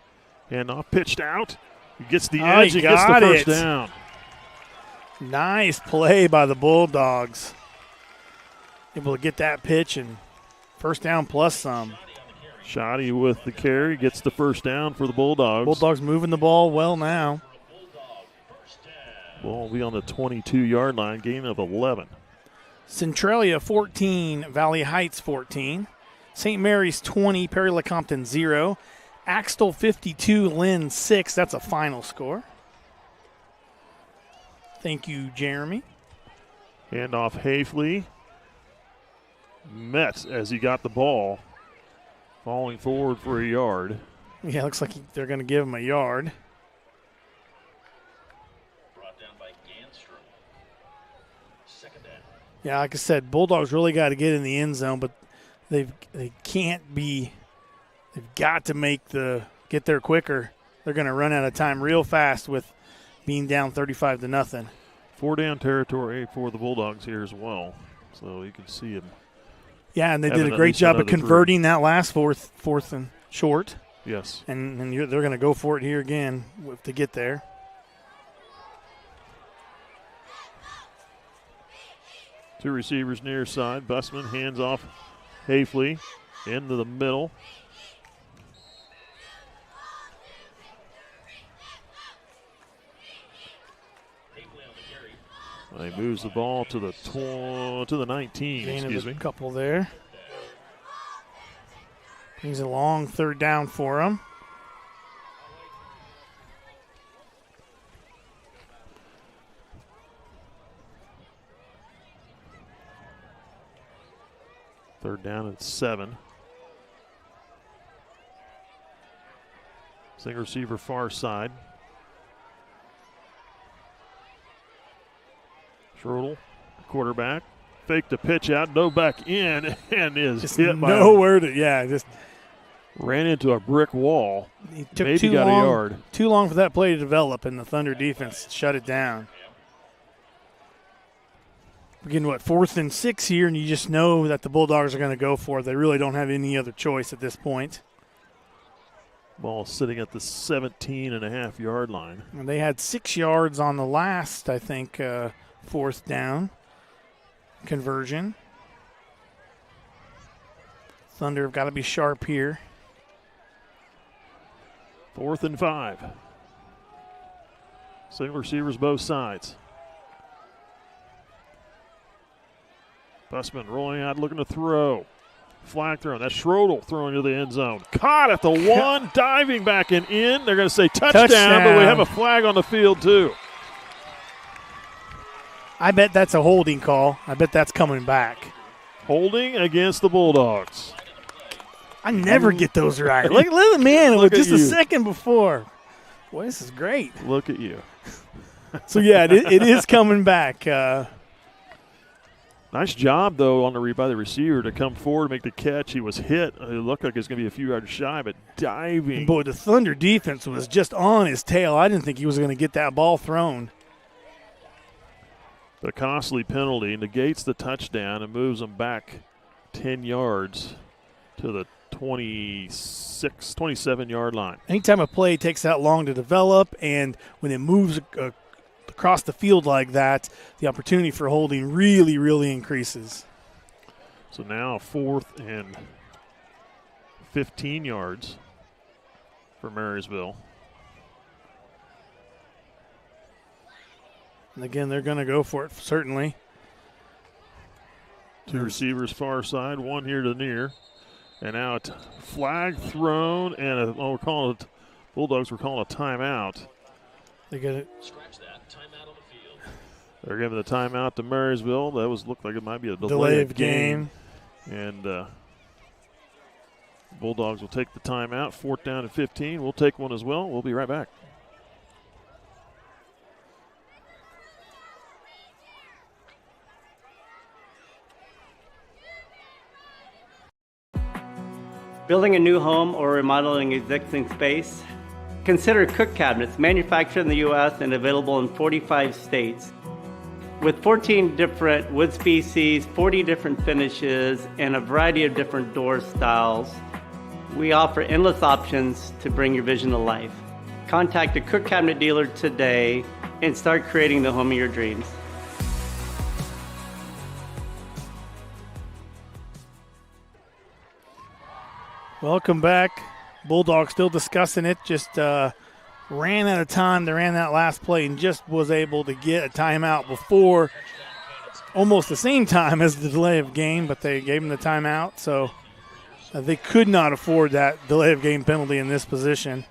Hand off, pitched out. He gets the edge. He gets the first down. Nice play by the Bulldogs. Able to get that pitch and first down plus some. Shoddy with the carry, gets the first down for the Bulldogs. Bulldogs moving the ball well now. Ball will be on the 22-yard line, gain of 11. Centralia 14, Valley Heights 14. St. Mary's 20, Perry Lecompton 0. Axtell 52, Lynn 6. That's a final score. Thank you, Jeremy. Handoff Hafley. Met as he got the ball. Falling forward for a yard. Yeah, looks like they're going to give him a yard. Brought down by Ganstrom. 2nd down. Yeah, like I said, Bulldogs really got to get in the end zone, but they can't be. They've got to get there quicker. They're going to run out of time real fast with being down 35-0. 4-down territory for the Bulldogs here as well. So you can see them. Yeah, and they did a great job of converting that last fourth and short. Yes. And they're going to go for it here again to get there. Two receivers near side. Bussman hands off Hafley into the middle. He moves the ball to the 19. Gain Excuse of me. A couple there. Brings a long 3rd down for him. Third down and 7. Single receiver far side. Schroedel, quarterback, faked the pitch out, no back in, and is just hit by nowhere to, just ran into a brick wall. He took maybe too got long, a yard. Too long for that play to develop, and the Thunder defense shut it down. We're getting, 4th and 6 here, and you just know that the Bulldogs are going to go for it. They really don't have any other choice at this point. Ball sitting at the 17.5-yard line. And they had 6 yards on the last, I think, 4th down conversion. Thunder have got to be sharp here. 4th and 5. Single receivers both sides. Bussman rolling out, looking to throw. Flag throw. That's Schroedel throwing to the end zone. Caught at the 1, diving back and in. They're going to say touchdown, but we have a flag on the field too. I bet that's a holding call. I bet that's coming back. Holding against the Bulldogs. I never get those right. Look at the man. Look just a second before. Boy, this is great. Look at you. So, yeah, it is coming back. Nice job, though, by the receiver to come forward and make the catch. He was hit. It looked like it was going to be a few yards shy, but diving. Boy, the Thunder defense was just on his tail. I didn't think he was going to get that ball thrown. The costly penalty negates the touchdown and moves them back 10 yards to the 26, 27-yard line. Anytime a play takes that long to develop, and when it moves across the field like that, the opportunity for holding really, really increases. So now 4th and 15 yards for Marysville. And again, they're going to go for it, certainly. 2 receivers far side, 1 here to near. And now a flag thrown, and we're calling it, Bulldogs were calling a timeout. They get it. They're giving the timeout to Marysville. That looked like it might be a delay of game. And Bulldogs will take the timeout. 4th down and 15. We'll take one as well. We'll be right back. Building a new home or remodeling existing space? Consider Cook Cabinets, manufactured in the U.S. and available in 45 states. With 14 different wood species, 40 different finishes, and a variety of different door styles, we offer endless options to bring your vision to life. Contact a Cook Cabinet dealer today and start creating the home of your dreams. Welcome back. Bulldogs still discussing it. Just ran out of time. They ran that last play and just was able to get a timeout before almost the same time as the delay of game, but they gave them the timeout. So they could not afford that delay of game penalty in this position.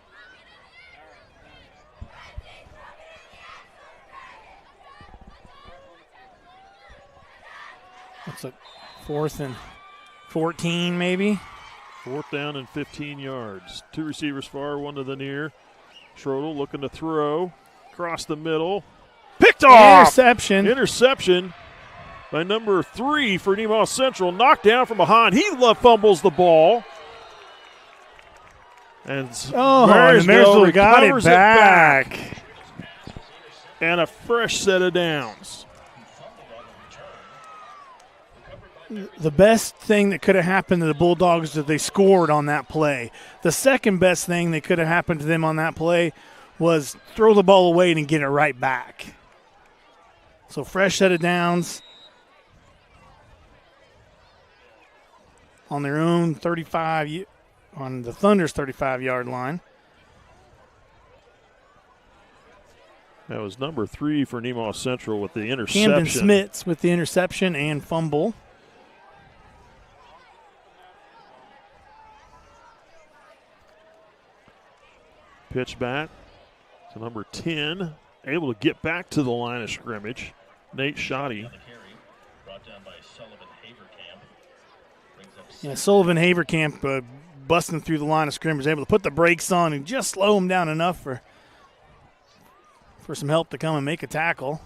What's it? 4th and 14 maybe? 4th down and 15 yards. 2 receivers far, 1 to the near. Schrodel looking to throw. Across the middle. Picked off! Interception by number 3 for Nemaha Central. Knocked down from behind. He fumbles the ball. And Marysville got it back. And a fresh set of downs. The best thing that could have happened to the Bulldogs is that they scored on that play. The second best thing that could have happened to them on that play was throw the ball away and get it right back. So fresh set of downs on their own 35, on the Thunder's 35-yard line. That was number 3 for Nemaha Central with the interception. Camden Smits with the interception and fumble. Pitch back to number 10. Able to get back to the line of scrimmage. Nate Shoddy. Yeah, Sullivan Haverkamp busting through the line of scrimmage, able to put the brakes on and just slow him down enough for some help to come and make a tackle.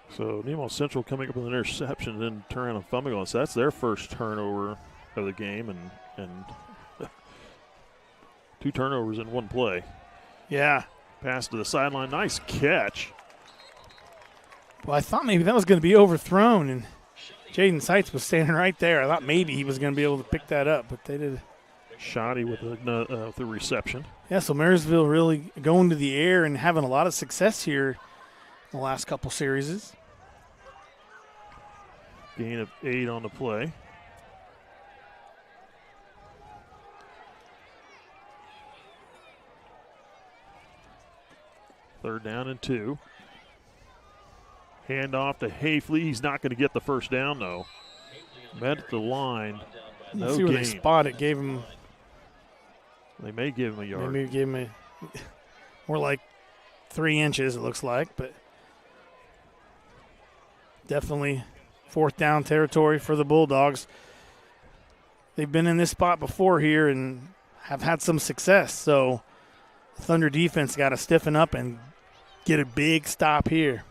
So Nemaha Central coming up with an interception and then turn around and fumbling. So that's their first turnover of the game, and 2 turnovers in 1 play. Yeah. Pass to the sideline. Nice catch. Well, I thought maybe that was going to be overthrown, and Jaden Seitz was standing right there. I thought maybe he was going to be able to pick that up, but they did. Shoddy with the reception. Yeah, so Marysville really going to the air and having a lot of success here in the last couple series. Gain of 8 on the play. Third down and 2. Hand off to Hafley. He's not going to get the first down, though. Met at the line. No Let's see where gain. they spot it. Gave him. They may give him a yard. Maybe gave him more like 3 inches, it looks like, but definitely 4th down territory for the Bulldogs. They've been in this spot before here and have had some success, so the Thunder defense got to stiffen up and get a big stop here.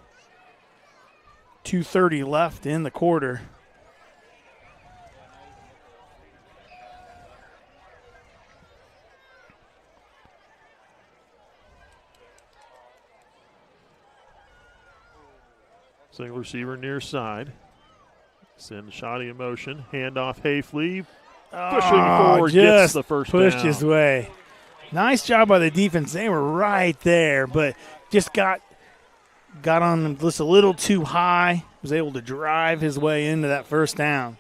2:30 left in the quarter. Single receiver near side. Send Shoddy in motion. Handoff Hayfley. Pushing forward, gets the first pushed down. his way. Nice job by the defense. They were right there, but just got on just a little too high. Was able to drive his way into that first down.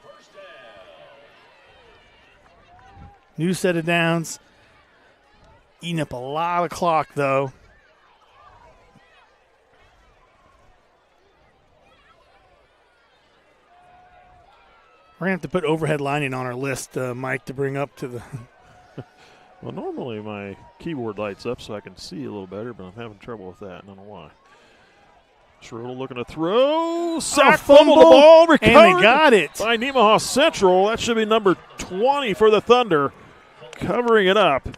New set of downs. Eating up a lot of clock, though. We're going to have to put overhead lining on our list, Mike, to bring up to the Well, normally my keyboard lights up so I can see a little better, but I'm having trouble with that. I don't know why. Schroeder looking to throw. Sack, fumble the ball, recovered. And they got it. By Nemaha Central. That should be number 20 for the Thunder. Covering it up.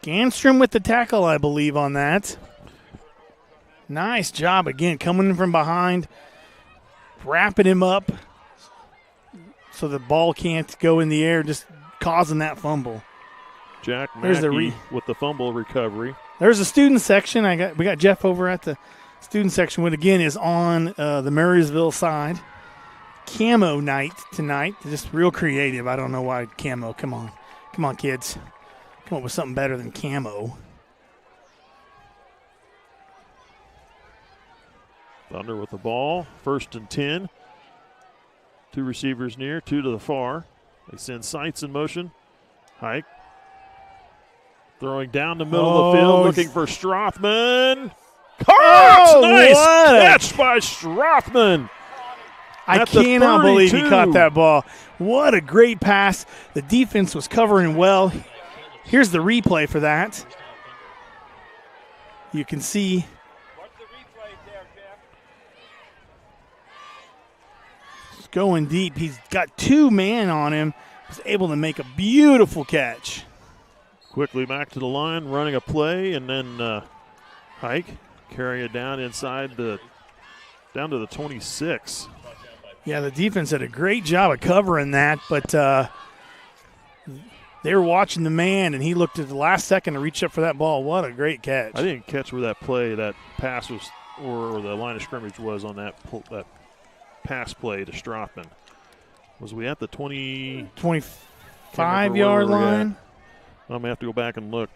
Ganstrom with the tackle, I believe, on that. Nice job again, coming in from behind, wrapping him up so the ball can't go in the air, just causing that fumble. Jack Mackey with the fumble recovery. There's a student section. We got Jeff over at the student section, which again is on the Marysville side. Camo night tonight. Just real creative. I don't know why camo. Come on, kids. Come up with something better than camo. Thunder with the ball. 1st and 10. 2 receivers near, 2 to the far. They send Sights in motion. Hike. Throwing down the middle of the field, looking for Strothman. Caught! Nice catch by Strothman. I cannot believe he caught that ball. What a great pass. The defense was covering well. Here's the replay for that. You can see. It's going deep. He's got 2 men on him. Was able to make a beautiful catch. Quickly back to the line, running a play, and then Hike carry it down inside down to the 26. Yeah, the defense did a great job of covering that, but they were watching the man, and he looked at the last second to reach up for that ball. What a great catch. I didn't catch where that pass was, or the line of scrimmage was on that pass play to Strothman. Was we at the 25-yard line? I'm going to have to go back and look.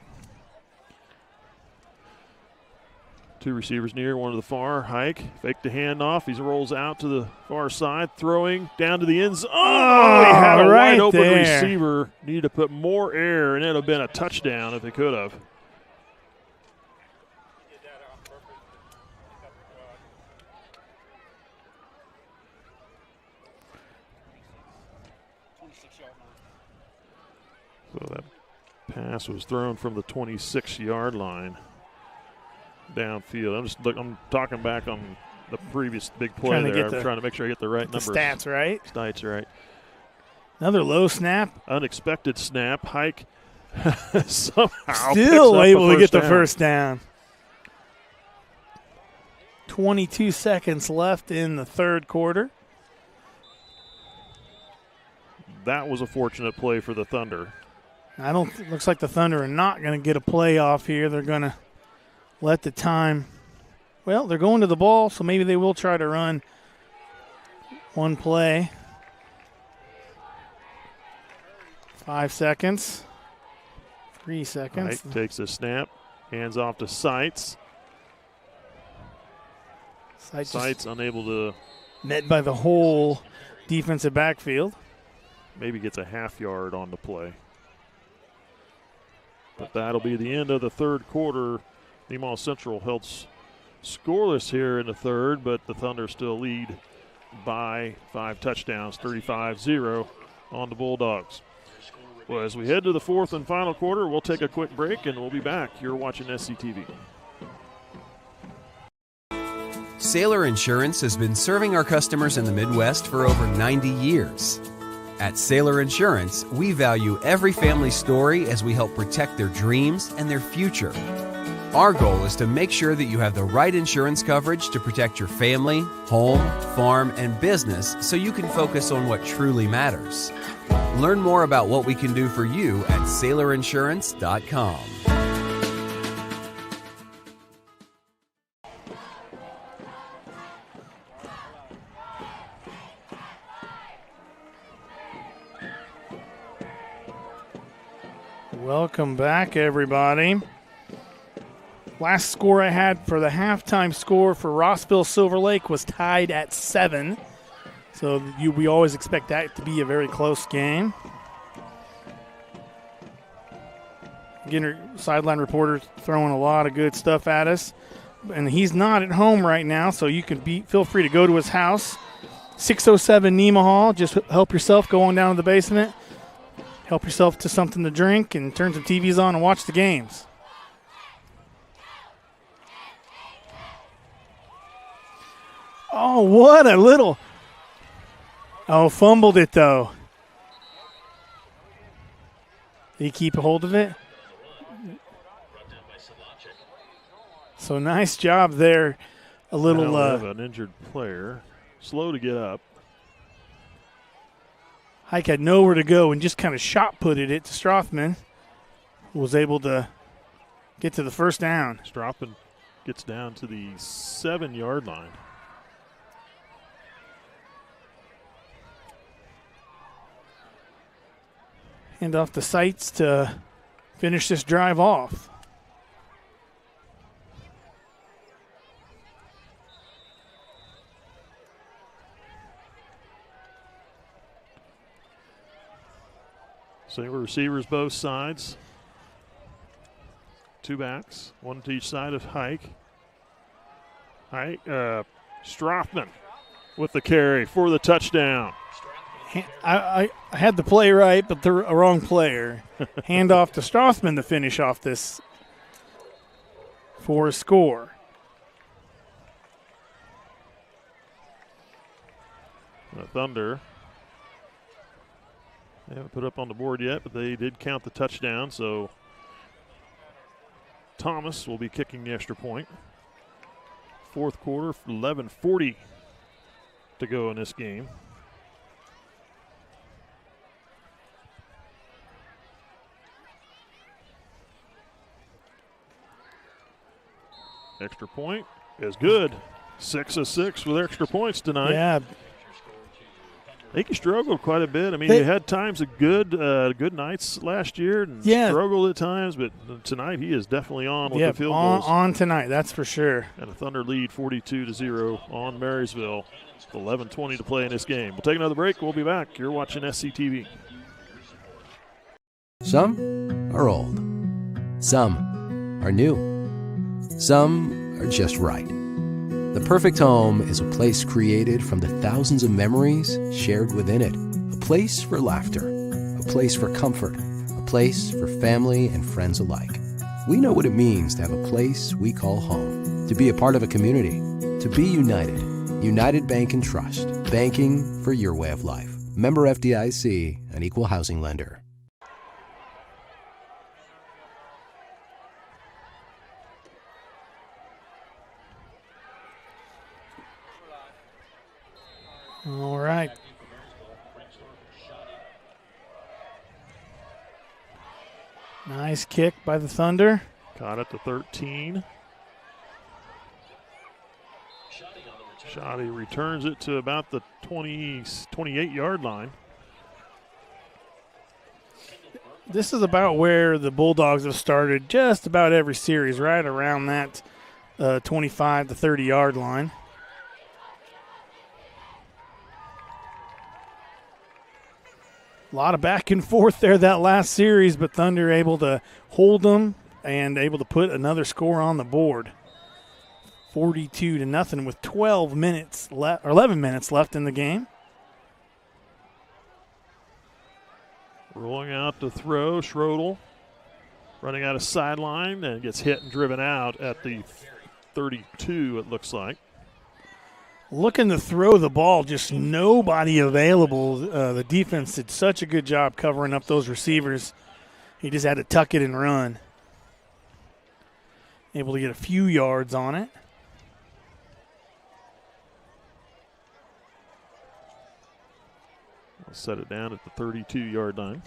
2 receivers near, 1 to the far. Hike, fake the handoff. He rolls out to the far side, throwing down to the end zone. Oh, he had a wide open receiver. Needed to put more air, and it would have been a touchdown if he could have. So that pass was thrown from the 26-yard line downfield. I'm talking back on the previous big play there. I'm trying to make sure I get the right numbers. Stats right. Stats right. Another low snap. Unexpected snap. Hike somehow still able to get the first down. 22 seconds left in the third quarter. That was a fortunate play for the Thunder. Looks like the Thunder are not going to get a play off here. They're going to let the time. Well, they're going to the ball, so maybe they will try to run one play. 5 seconds. 3 seconds. Right, takes a snap. Hands off to Sights. Sights unable to. Met by the whole defensive backfield. Maybe gets a half yard on the play. But that'll be the end of the third quarter. Nemaha Central held scoreless here in the third, but the Thunder still lead by 5 touchdowns, 35-0 on the Bulldogs. Well, as we head to the fourth and final quarter, we'll take a quick break, and we'll be back. You're watching SCTV. Sailor Insurance has been serving our customers in the Midwest for over 90 years. At Sailor Insurance, we value every family story as we help protect their dreams and their future. Our goal is to make sure that you have the right insurance coverage to protect your family, home, farm, and business so you can focus on what truly matters. Learn more about what we can do for you at SailorInsurance.com. Welcome back, everybody. Last score I had for the halftime score for Rossville Silver Lake was tied at 7. So we always expect that to be a very close game. Again, our sideline reporter throwing a lot of good stuff at us. And he's not at home right now, so you can feel free to go to his house. 607 Nemaha. Just help yourself. Go on down to the basement. Help yourself to something to drink and turn some TVs on and watch the games. Oh, what a little. Oh, fumbled it, though. Did he keep a hold of it? So nice job there. A little. Now we have an injured player. Slow to get up. Hike had nowhere to go and just kind of shot-putted it to Strothman, who was able to get to the first down. Strothman gets down to the 7-yard line. Hand off the sights to finish this drive off. Single receivers both sides. 2 backs, 1 to each side of Hike. Strothman with the carry for the touchdown. I had the play right, but the wrong player. Hand off to Strothman to finish off this for a score. The Thunder. They haven't put up on the board yet, but they did count the touchdown, so Thomas will be kicking the extra point. 4th quarter, 11:40 to go in this game. Extra point is good. 6 of 6 with extra points tonight. Yeah. I think he struggled quite a bit. I mean, he had times of good nights last year and struggled at times, but tonight he is definitely on with the field goals. On tonight, that's for sure. And a Thunder lead 42-0 on Marysville. 11:20 to play in this game. We'll take another break. We'll be back. You're watching SCTV. Some are old. Some are new. Some are just right. The perfect home is a place created from the thousands of memories shared within it. A place for laughter, a place for comfort, a place for family and friends alike. We know what it means to have a place we call home, to be a part of a community, to be united. United Bank and Trust, banking for your way of life. Member FDIC, an equal housing lender. All right. Nice kick by the Thunder. Caught at the 13. Shoddy returns it to about the 28-yard line. This is about where the Bulldogs have started just about every series, right around that 25 to 30-yard line. A lot of back and forth there that last series, but Thunder able to hold them and able to put another score on the board. 42-0 with 11 minutes left in the game. Rolling out to throw, Schrodel running out of sideline and gets hit and driven out at the 32, it looks like. Looking to throw the ball, just nobody available. The defense did such a good job covering up those receivers. He just had to tuck it and run. Able to get a few yards on it. I'll set it down at the 32-yard line.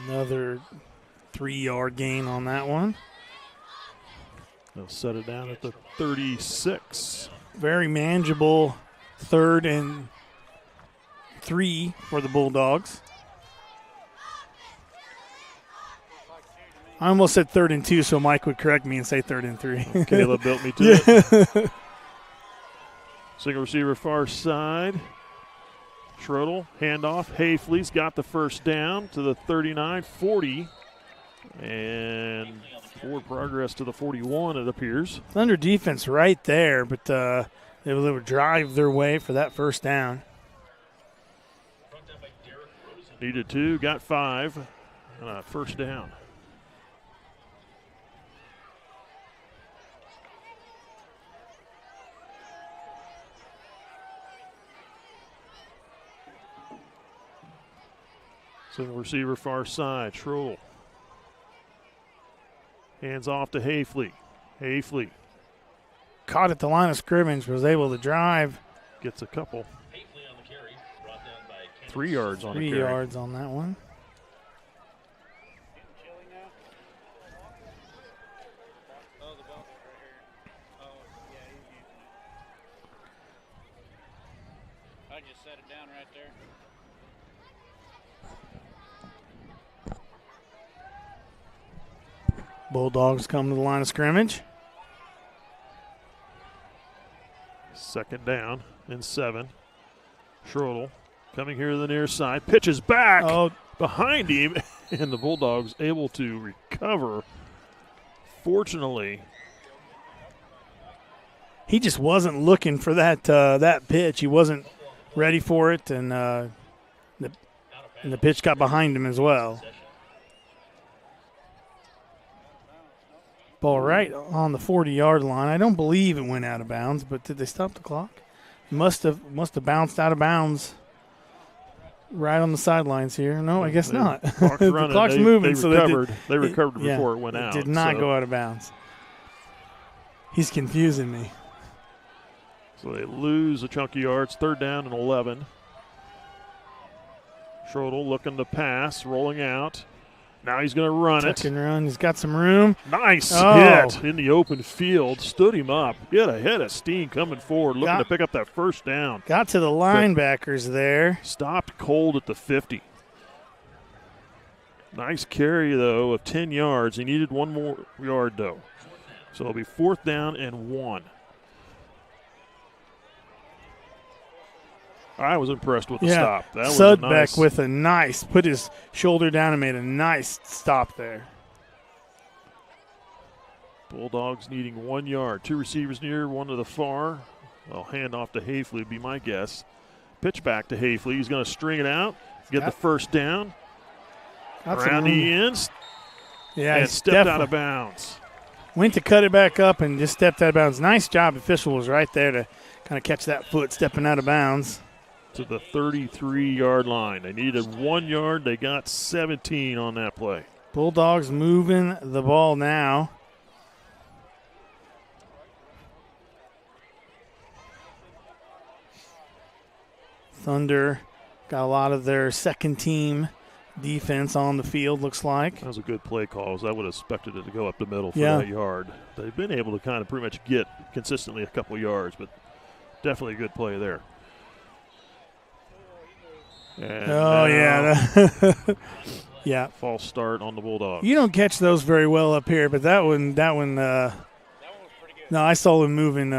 Another 3-yard gain on that one. They'll set it down at the 36. Very manageable 3rd and 3 for the Bulldogs. I almost said 3rd and 2, so Mike would correct me and say 3rd and 3. Caleb built me to it. Single receiver far side. Schroedel, handoff. Hayfley's got the first down to the 39, 40. And forward progress to the 41, it appears. Thunder defense right there, but they would drive their way for that first down. Needed 2, got 5. First down. Single receiver far side, Schroedel. Hands off to Hayfley. Hayfley caught at the line of scrimmage, was able to drive. Gets a couple. 3 yards on 3 the carry. yards on that one. I just set it down right there. Bulldogs come to the line of scrimmage. Second down and 7. Schroedel coming here to the near side. Pitches back behind him, and the Bulldogs able to recover. Fortunately, he just wasn't looking for that pitch. He wasn't ready for it, and the pitch got behind him as well. Ball right on the 40-yard line. I don't believe it went out of bounds, but did they stop the clock? Must have bounced out of bounds right on the sidelines here. No, I guess not. Clock's The running. clock's They moving. They recovered before it went out. It did not so. go out of bounds. He's confusing me. So they lose a chunk of yards. 3rd down and 11. Schroedel looking to pass, rolling out. Now he's going to run Tuck it. and run. He's got some room. Nice hit in the open field. Stood him up. He had a head of steam coming forward, looking to pick up that first down. Got to the linebackers there. Stopped cold at the 50. Nice carry, though, of 10 yards. He needed 1 more yard, though. So it'll be 4th down and 1. I was impressed with the stop. That was Sudbeck nice. with a nice, put his shoulder down and made a nice stop there. Bulldogs needing 1 yard. 2 receivers near, 1 to the far. I'll hand off to Hayfley, would be my guess. Pitch back to Hayfley. He's going to string it out, get the first down. Around the ends. Yeah, and stepped out of bounds. Went to cut it back up and just stepped out of bounds. Nice job. Official was right there to kind of catch that foot stepping out of bounds. To the 33-yard line. They needed 1 yard. They got 17 on that play. Bulldogs moving the ball now. Thunder got a lot of their second team defense on the field, looks like. That was a good play call. I would have expected it to go up the middle for Yeah. that yard. They've been able to kind of pretty much get consistently a couple yards, but definitely a good play there. And yeah. False start on the Bulldogs. You don't catch those very well up here, but that one, no, I saw him moving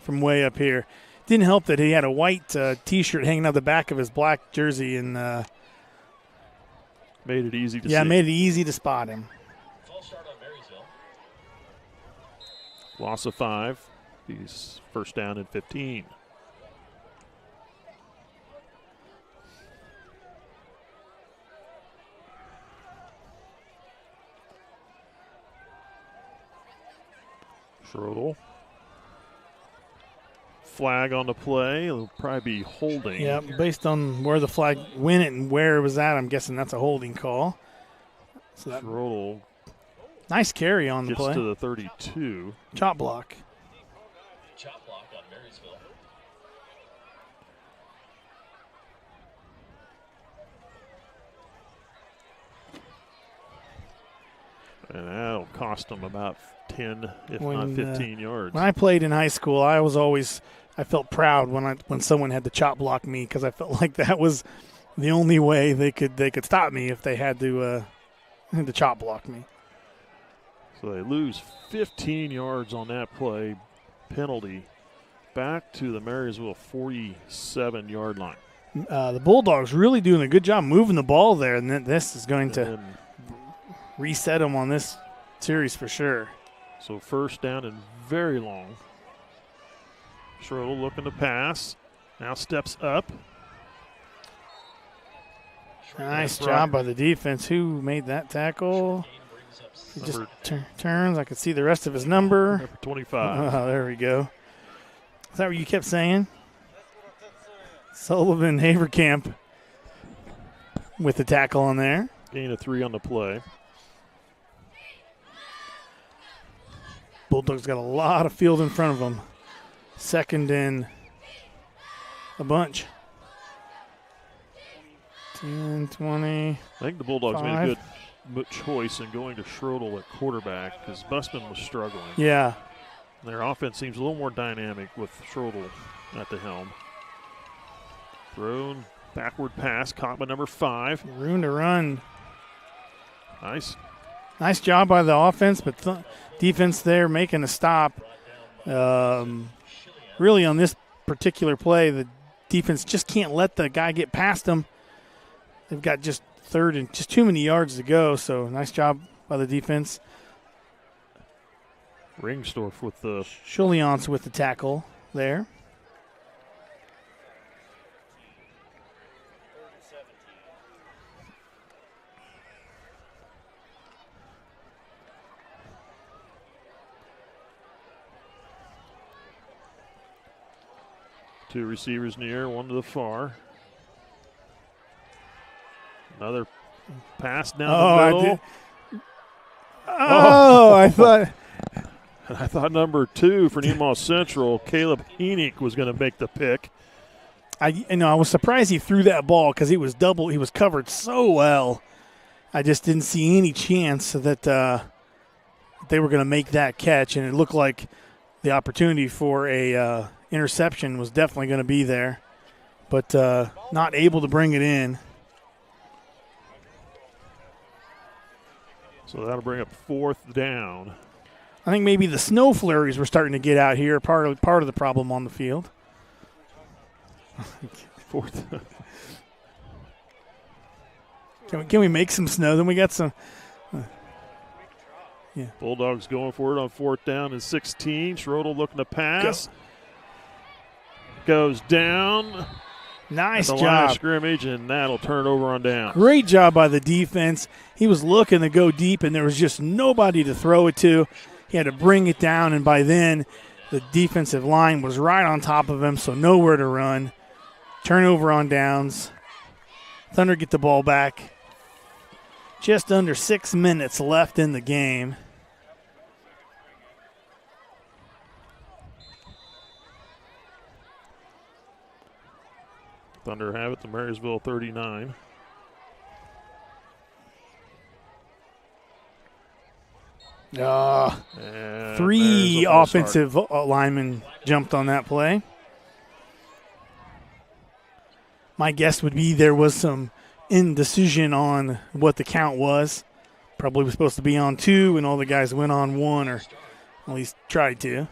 from way up here. Didn't help that he had a white T-shirt hanging out the back of his black jersey and made it easy to see. Yeah, made it easy to spot him. Loss of 5. He's first down and 15. Schroedel. Flag on the play. It'll probably be holding. Yeah, based on where the flag went and where it was at, I'm guessing that's a holding call. So that Schroedel nice carry on the gets play. to the 32. Chop block. Chop block on Marysville. And that'll cost them about 10, if not 15 yards. When I played in high school, I felt proud when someone had to chop block me because I felt like that was the only way they could stop me if they had to chop block me. So they lose 15 yards on that play. Penalty back to the Marysville 47-yard line. The Bulldogs really doing a good job moving the ball there, and this is going to reset them on this series for sure. So first down and very long. Schroeder looking to pass. Now steps up. Nice job by the defense. Who made that tackle? He just turns. I could see the rest of his number. Number 25. Oh, there we go. Is that what you kept saying? Sullivan Haverkamp with the tackle on there. Gain of 3 on the play. Bulldogs got a lot of field in front of them. Second and a bunch. 10, 20. I think the Bulldogs made a good choice in going to Schroeder at quarterback because Busman was struggling. Yeah. Their offense seems a little more dynamic with Schroeder at the helm. Thrown backward pass, caught by number 5. Room to run. Nice job by the offense, but defense there making a stop. Really on this particular play, the defense just can't let the guy get past them. They've got just third and just too many yards to go, so nice job by the defense. Ringstorff with the Schuliance with the tackle there. Two receivers near, one to the far. Another pass down the middle. I thought number 2 for Nemaha Central, Caleb Heenick, was going to make the pick. I was surprised he threw that ball because he was covered so well. I just didn't see any chance that they were going to make that catch, and it looked like the opportunity for a interception was definitely going to be there, but not able to bring it in. So that'll bring up 4th down. I think maybe the snow flurries were starting to get out here, part of the problem on the field. 4th. Can we make some snow? Then we got some. Yeah. Bulldogs going for it on 4th down and 16. Schroeder looking to pass. Goes down. Nice job. job. Line of scrimmage, and that'll turn over on down. Great job by the defense. He was looking to go deep, and there was just nobody to throw it to. He had to bring it down, and by then the defensive line was right on top of him, so nowhere to run. Turnover on downs. Thunder get the ball back. Just under 6 minutes left in the game. Thunder have it, the Marysville 39. Three offensive linemen jumped on that play. My guess would be there was some indecision on what the count was. Probably was supposed to be on 2, and all the guys went on 1, or at least tried to.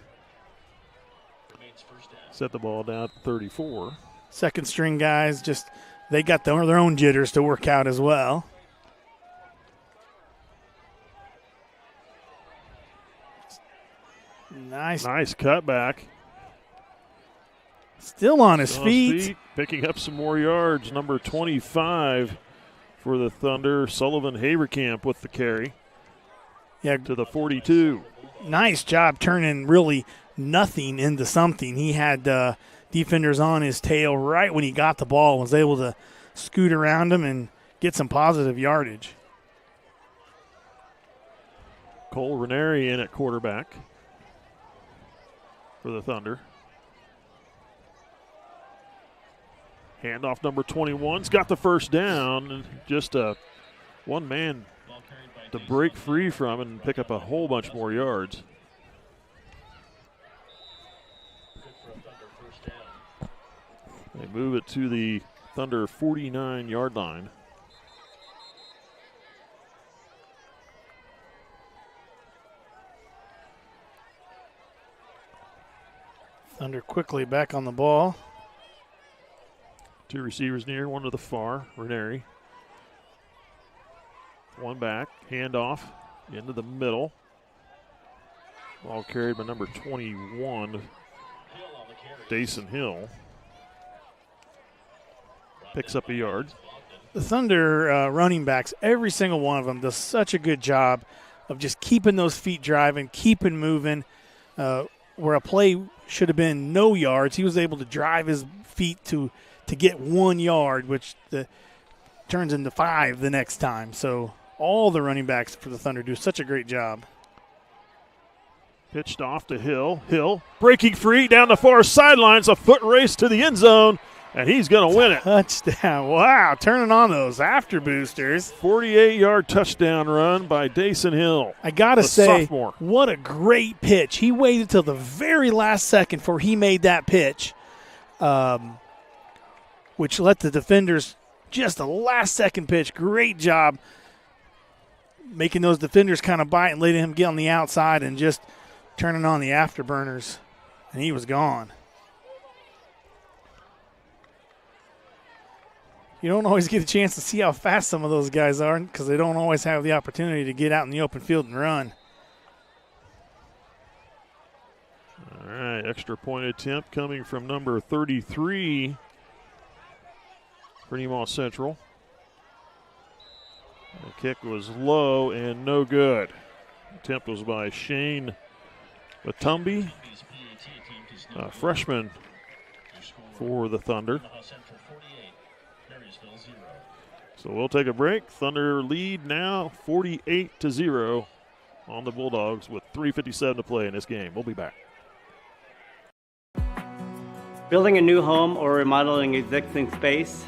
Set the ball down at 34. Second string guys, they got their own jitters to work out as well. Nice cutback. Still on his feet. Picking up some more yards. Number 25 for the Thunder, Sullivan Haverkamp with the carry. Yeah, to the 42. Nice job turning really nothing into something. He had defenders on his tail right when he got the ball, was able to scoot around him and get some positive yardage. Cole Ranieri in at quarterback for the Thunder. Handoff number 21's got the first down, and just a one-man to break free from and pick up a whole bunch more yards. They move it to the Thunder 49-yard line. Thunder quickly back on the ball. Two receivers near, one to the far, Ranieri. One back, handoff into the middle. Ball carried by number 21, Dason Hill. Picks up a yard. The Thunder running backs, every single one of them does such a good job of just keeping those feet driving, keeping moving. Where a play should have been no yards, he was able to drive his feet to get 1 yard, which turns into 5 the next time. So all the running backs for the Thunder do such a great job. Pitched off to Hill. Hill breaking free down the far sidelines, a foot race to the end zone, and he's going to win it. Touchdown. Wow, turning on those after boosters. 48-yard touchdown run by Dason Hill. I got to say, sophomore. What a great pitch. He waited till the very last second before he made that pitch, which let the defenders just a last-second pitch. Great job making those defenders kind of bite and letting him get on the outside and just turning on the afterburners, and he was gone. You don't always get a chance to see how fast some of those guys are because they don't always have the opportunity to get out in the open field and run. All right, extra point attempt coming from number 33 for Nemaha Central. The kick was low and no good. Attempt was by Shane Batumbi, a freshman for the Thunder. So we'll take a break. Thunder lead now 48-0 on the Bulldogs with 3:57 to play in this game. We'll be back. Building a new home or remodeling existing space?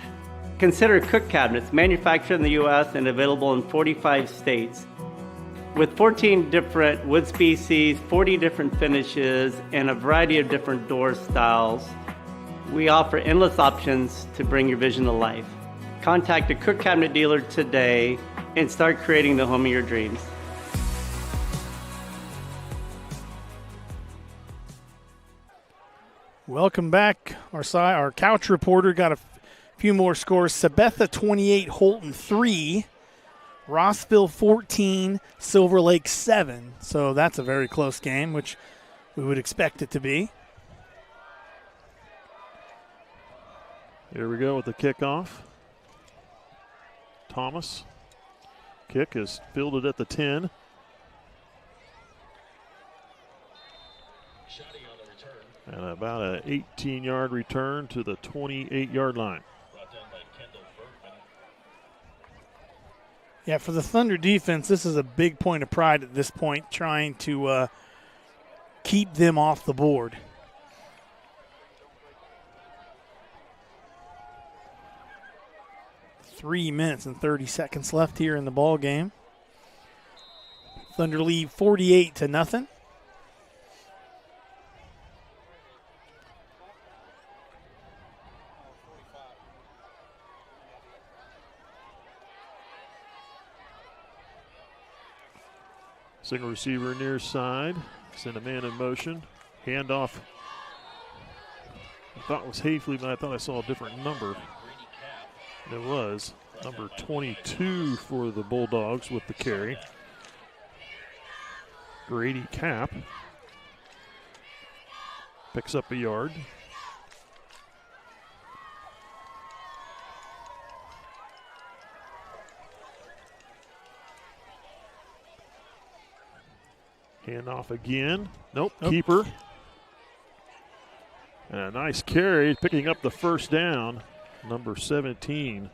Consider Cook Cabinets, manufactured in the U.S. and available in 45 states. With 14 different wood species, 40 different finishes, and a variety of different door styles, we offer endless options to bring your vision to life. Contact a Cook Cabinet dealer today and start creating the home of your dreams. Welcome back. Our couch reporter got a few more scores. Sabetha 28, Holton 3. Rossville 14, Silver Lake 7. So that's a very close game, which we would expect it to be. Here we go with the kickoff. Thomas. Kick is fielded at the 10. And about an 18-yard return to the 28-yard line. Yeah, for the Thunder defense, this is a big point of pride at this point, trying to keep them off the board. Three minutes and 30 seconds left here in the ball game. Thunder lead 48-0. Single receiver near side. Send a man in motion. Handoff. I thought it was Hafley, but I thought I saw a different number. It was number 22 for the Bulldogs with the carry. Grady Cap picks up a yard. Handoff again. Nope. Keeper. And a nice carry, picking up the first down. Number 17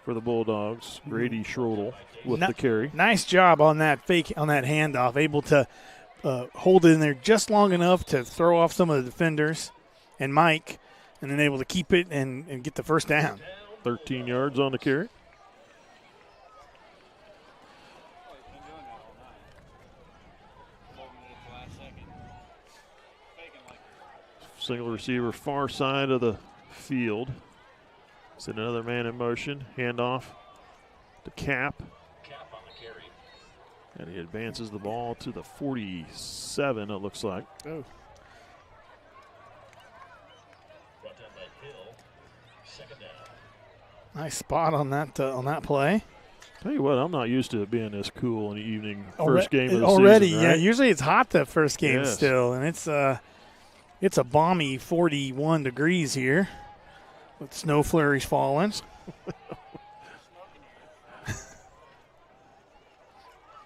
for the Bulldogs, Grady Schrodel with the carry. Nice job on that fake, on that handoff. Able to hold it in there just long enough to throw off some of the defenders and Mike, and then able to keep it and get the first down. 13 yards on the carry. Single receiver far side of the field. Send another man in motion. Handoff to Cap. Cap on the carry. And he advances the ball to the 47, it looks like. Oh. Brought down by Hill. Second down. Nice spot on that play. Tell you what, I'm not used to it being this cool in the evening. First game of the already, season, right? Yeah. Usually it's hot that first game Yes. still, and it's a balmy 41 degrees here with snow flurries falling.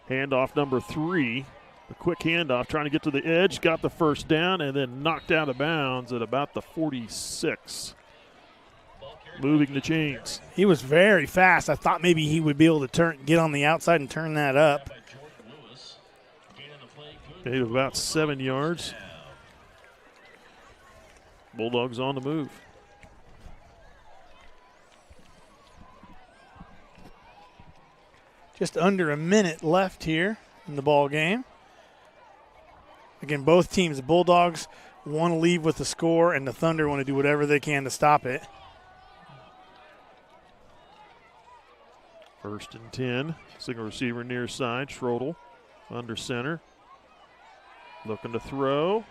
Handoff number 3. The quick handoff, trying to get to the edge, got the first down, and then knocked out of bounds at about the 46. Moving the chains. He was very fast. I thought maybe he would be able to get on the outside and turn that up. Gain of about 7 yards. Bulldogs on the move. Just under a minute left here in the ball game. Again, both teams, the Bulldogs want to leave with the score, and the Thunder want to do whatever they can to stop it. 1st and 10. Single receiver near side. Schroedel under center. Looking to throw.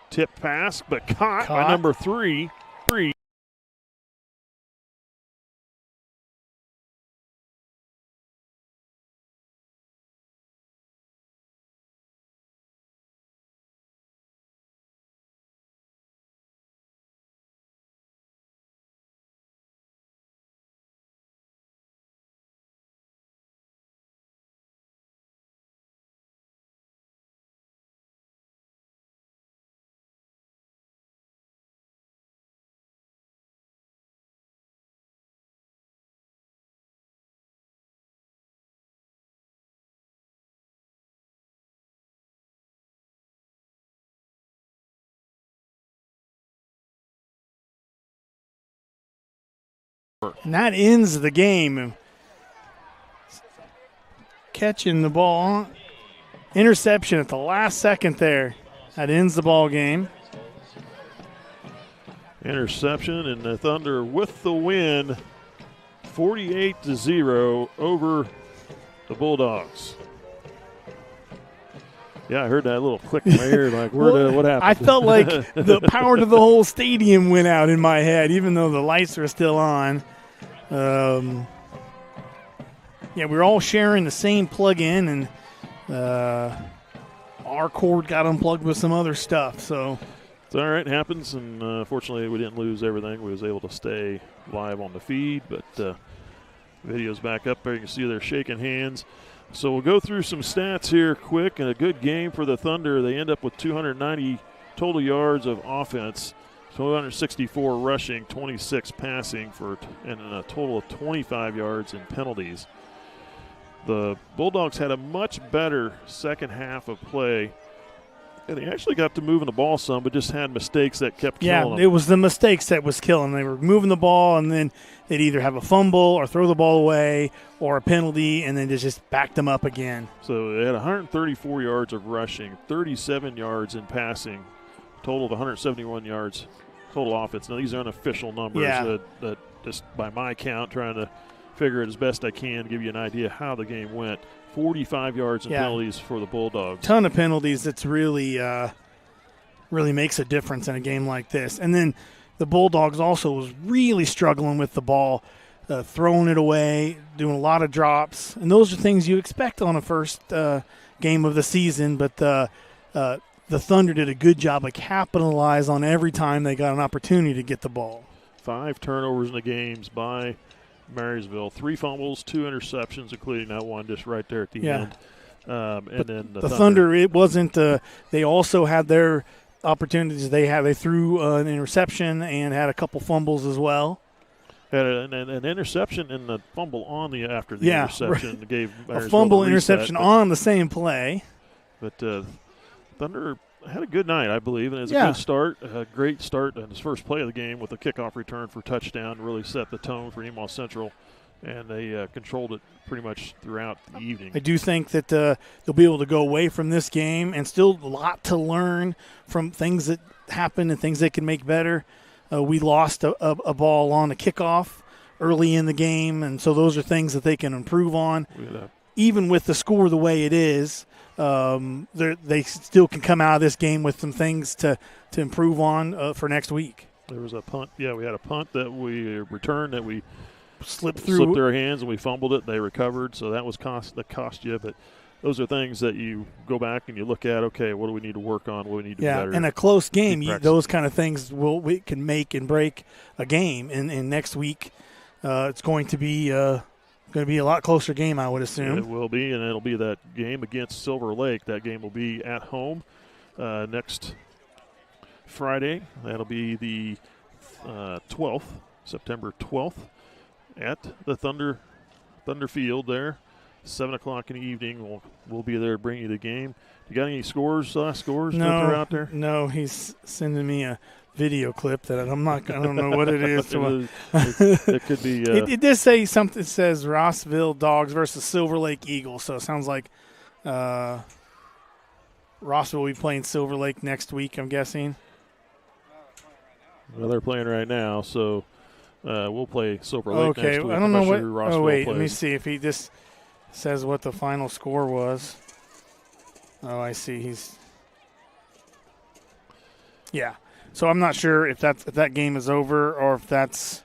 Tip pass, but caught by number 3. And that ends the game. Catching the ball. Interception at the last second there. That ends the ball game. Interception, and the Thunder with the win, 48-0 over the Bulldogs. Yeah, I heard that little click in my ear, like, what happened? I felt like the power to the whole stadium went out in my head, even though the lights were still on. Yeah, we're all sharing the same plug-in, and our cord got unplugged with some other stuff. So it's all right, it happens, and fortunately we didn't lose everything. We was able to stay live on the feed, but video's back up there. You can see they're shaking hands. So we'll go through some stats here quick, and a good game for the Thunder. They end up with 290 total yards of offense, 264 rushing, 26 passing, and a total of 25 yards in penalties. The Bulldogs had a much better second half of play, and they actually got to moving the ball some, but just had mistakes that kept killing them. Yeah, it was the mistakes that was killing. They were moving the ball, and then they'd either have a fumble or throw the ball away or a penalty, and then just back them up again. So they had 134 yards of rushing, 37 yards in passing, total of 171 yards total offense. Now, these are unofficial numbers that just by my count, trying to figure it as best I can, give you an idea how the game went. 45 yards in penalties for the Bulldogs. Ton of penalties. That's really makes a difference in a game like this. And then the Bulldogs also was really struggling with the ball, throwing it away, doing a lot of drops. And those are things you expect on a first game of the season. But the Thunder did a good job of capitalize on every time they got an opportunity to get the ball. 5 turnovers in the games by Marysville, 3 fumbles, 2 interceptions, including that one just right there at the end. And then the Thunder, it wasn't. They also had their opportunities. They threw an interception and had a couple fumbles as well. Had an interception and the fumble on after the interception gave Marysville a fumble the interception on the same play. But Thunder had a good night, I believe, and it was a good start, a great start in his first play of the game with a kickoff return for touchdown to really set the tone for Nemaha Central and they controlled it pretty much throughout the evening. I do think that they'll be able to go away from this game and still a lot to learn from things that happen and things they can make better. We lost a ball on a kickoff early in the game, and so those are things that they can improve on. Even with the score the way it is, they still can come out of this game with some things to improve on for next week. There was a punt. Yeah, we had a punt that we returned that we slipped their hands and we fumbled it. They recovered, so that was cost you. But those are things that you go back and you look at. Okay, what do we need to work on? What do we need to do better? Yeah, in a close game, those kind of things we can make and break a game. And next week, it's going to be a lot closer game, I would assume. It will be, and it'll be that game against Silver Lake. That game will be at home next Friday. That'll be the 12th, September 12th, at the Thunder Field there. 7 o'clock in the evening. We'll be there to bring you the game. You got any scores to throw out there? No, he's sending me a video clip that I don't know what it is. It could be. It does say something. It says Rossville Dogs versus Silver Lake Eagles. So it sounds like Rossville will be playing Silver Lake next week, I'm guessing. Well, they're playing right now, so we'll play Silver Lake next week. I don't know what. Rossville wait, plays. let me see if he just says what the final score was. Oh, I see. Yeah. So I'm not sure if that game is over or if that's.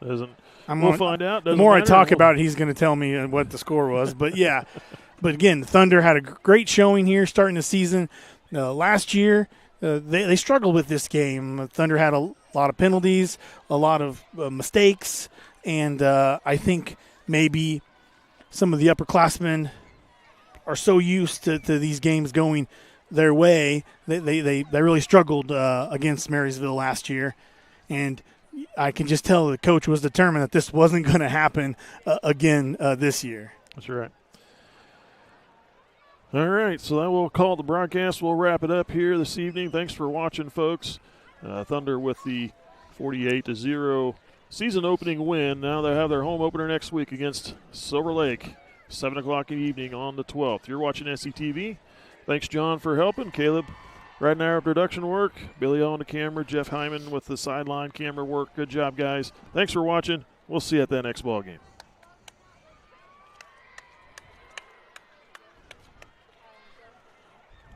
We'll find out. The more I talk about it, he's going to tell me what the score was. But yeah, but again, the Thunder had a great showing here starting the season. Last year, they struggled with this game. The Thunder had a lot of penalties, a lot of mistakes, and I think maybe some of the upperclassmen are so used to these games going their way. They really struggled against Marysville last year, and I can just tell the coach was determined that this wasn't going to happen again this year. That's right. All right, so that will call the broadcast. We'll wrap it up here this evening. Thanks for watching, folks. Thunder with the 48-0 season opening win. Now they have their home opener next week against Silver Lake, 7 o'clock in the evening on the 12th. You're watching SCTV. Thanks, John, for helping. Caleb right now, production work. Billy on the camera. Jeff Hyman with the sideline camera work. Good job, guys. Thanks for watching. We'll see you at that next ball game.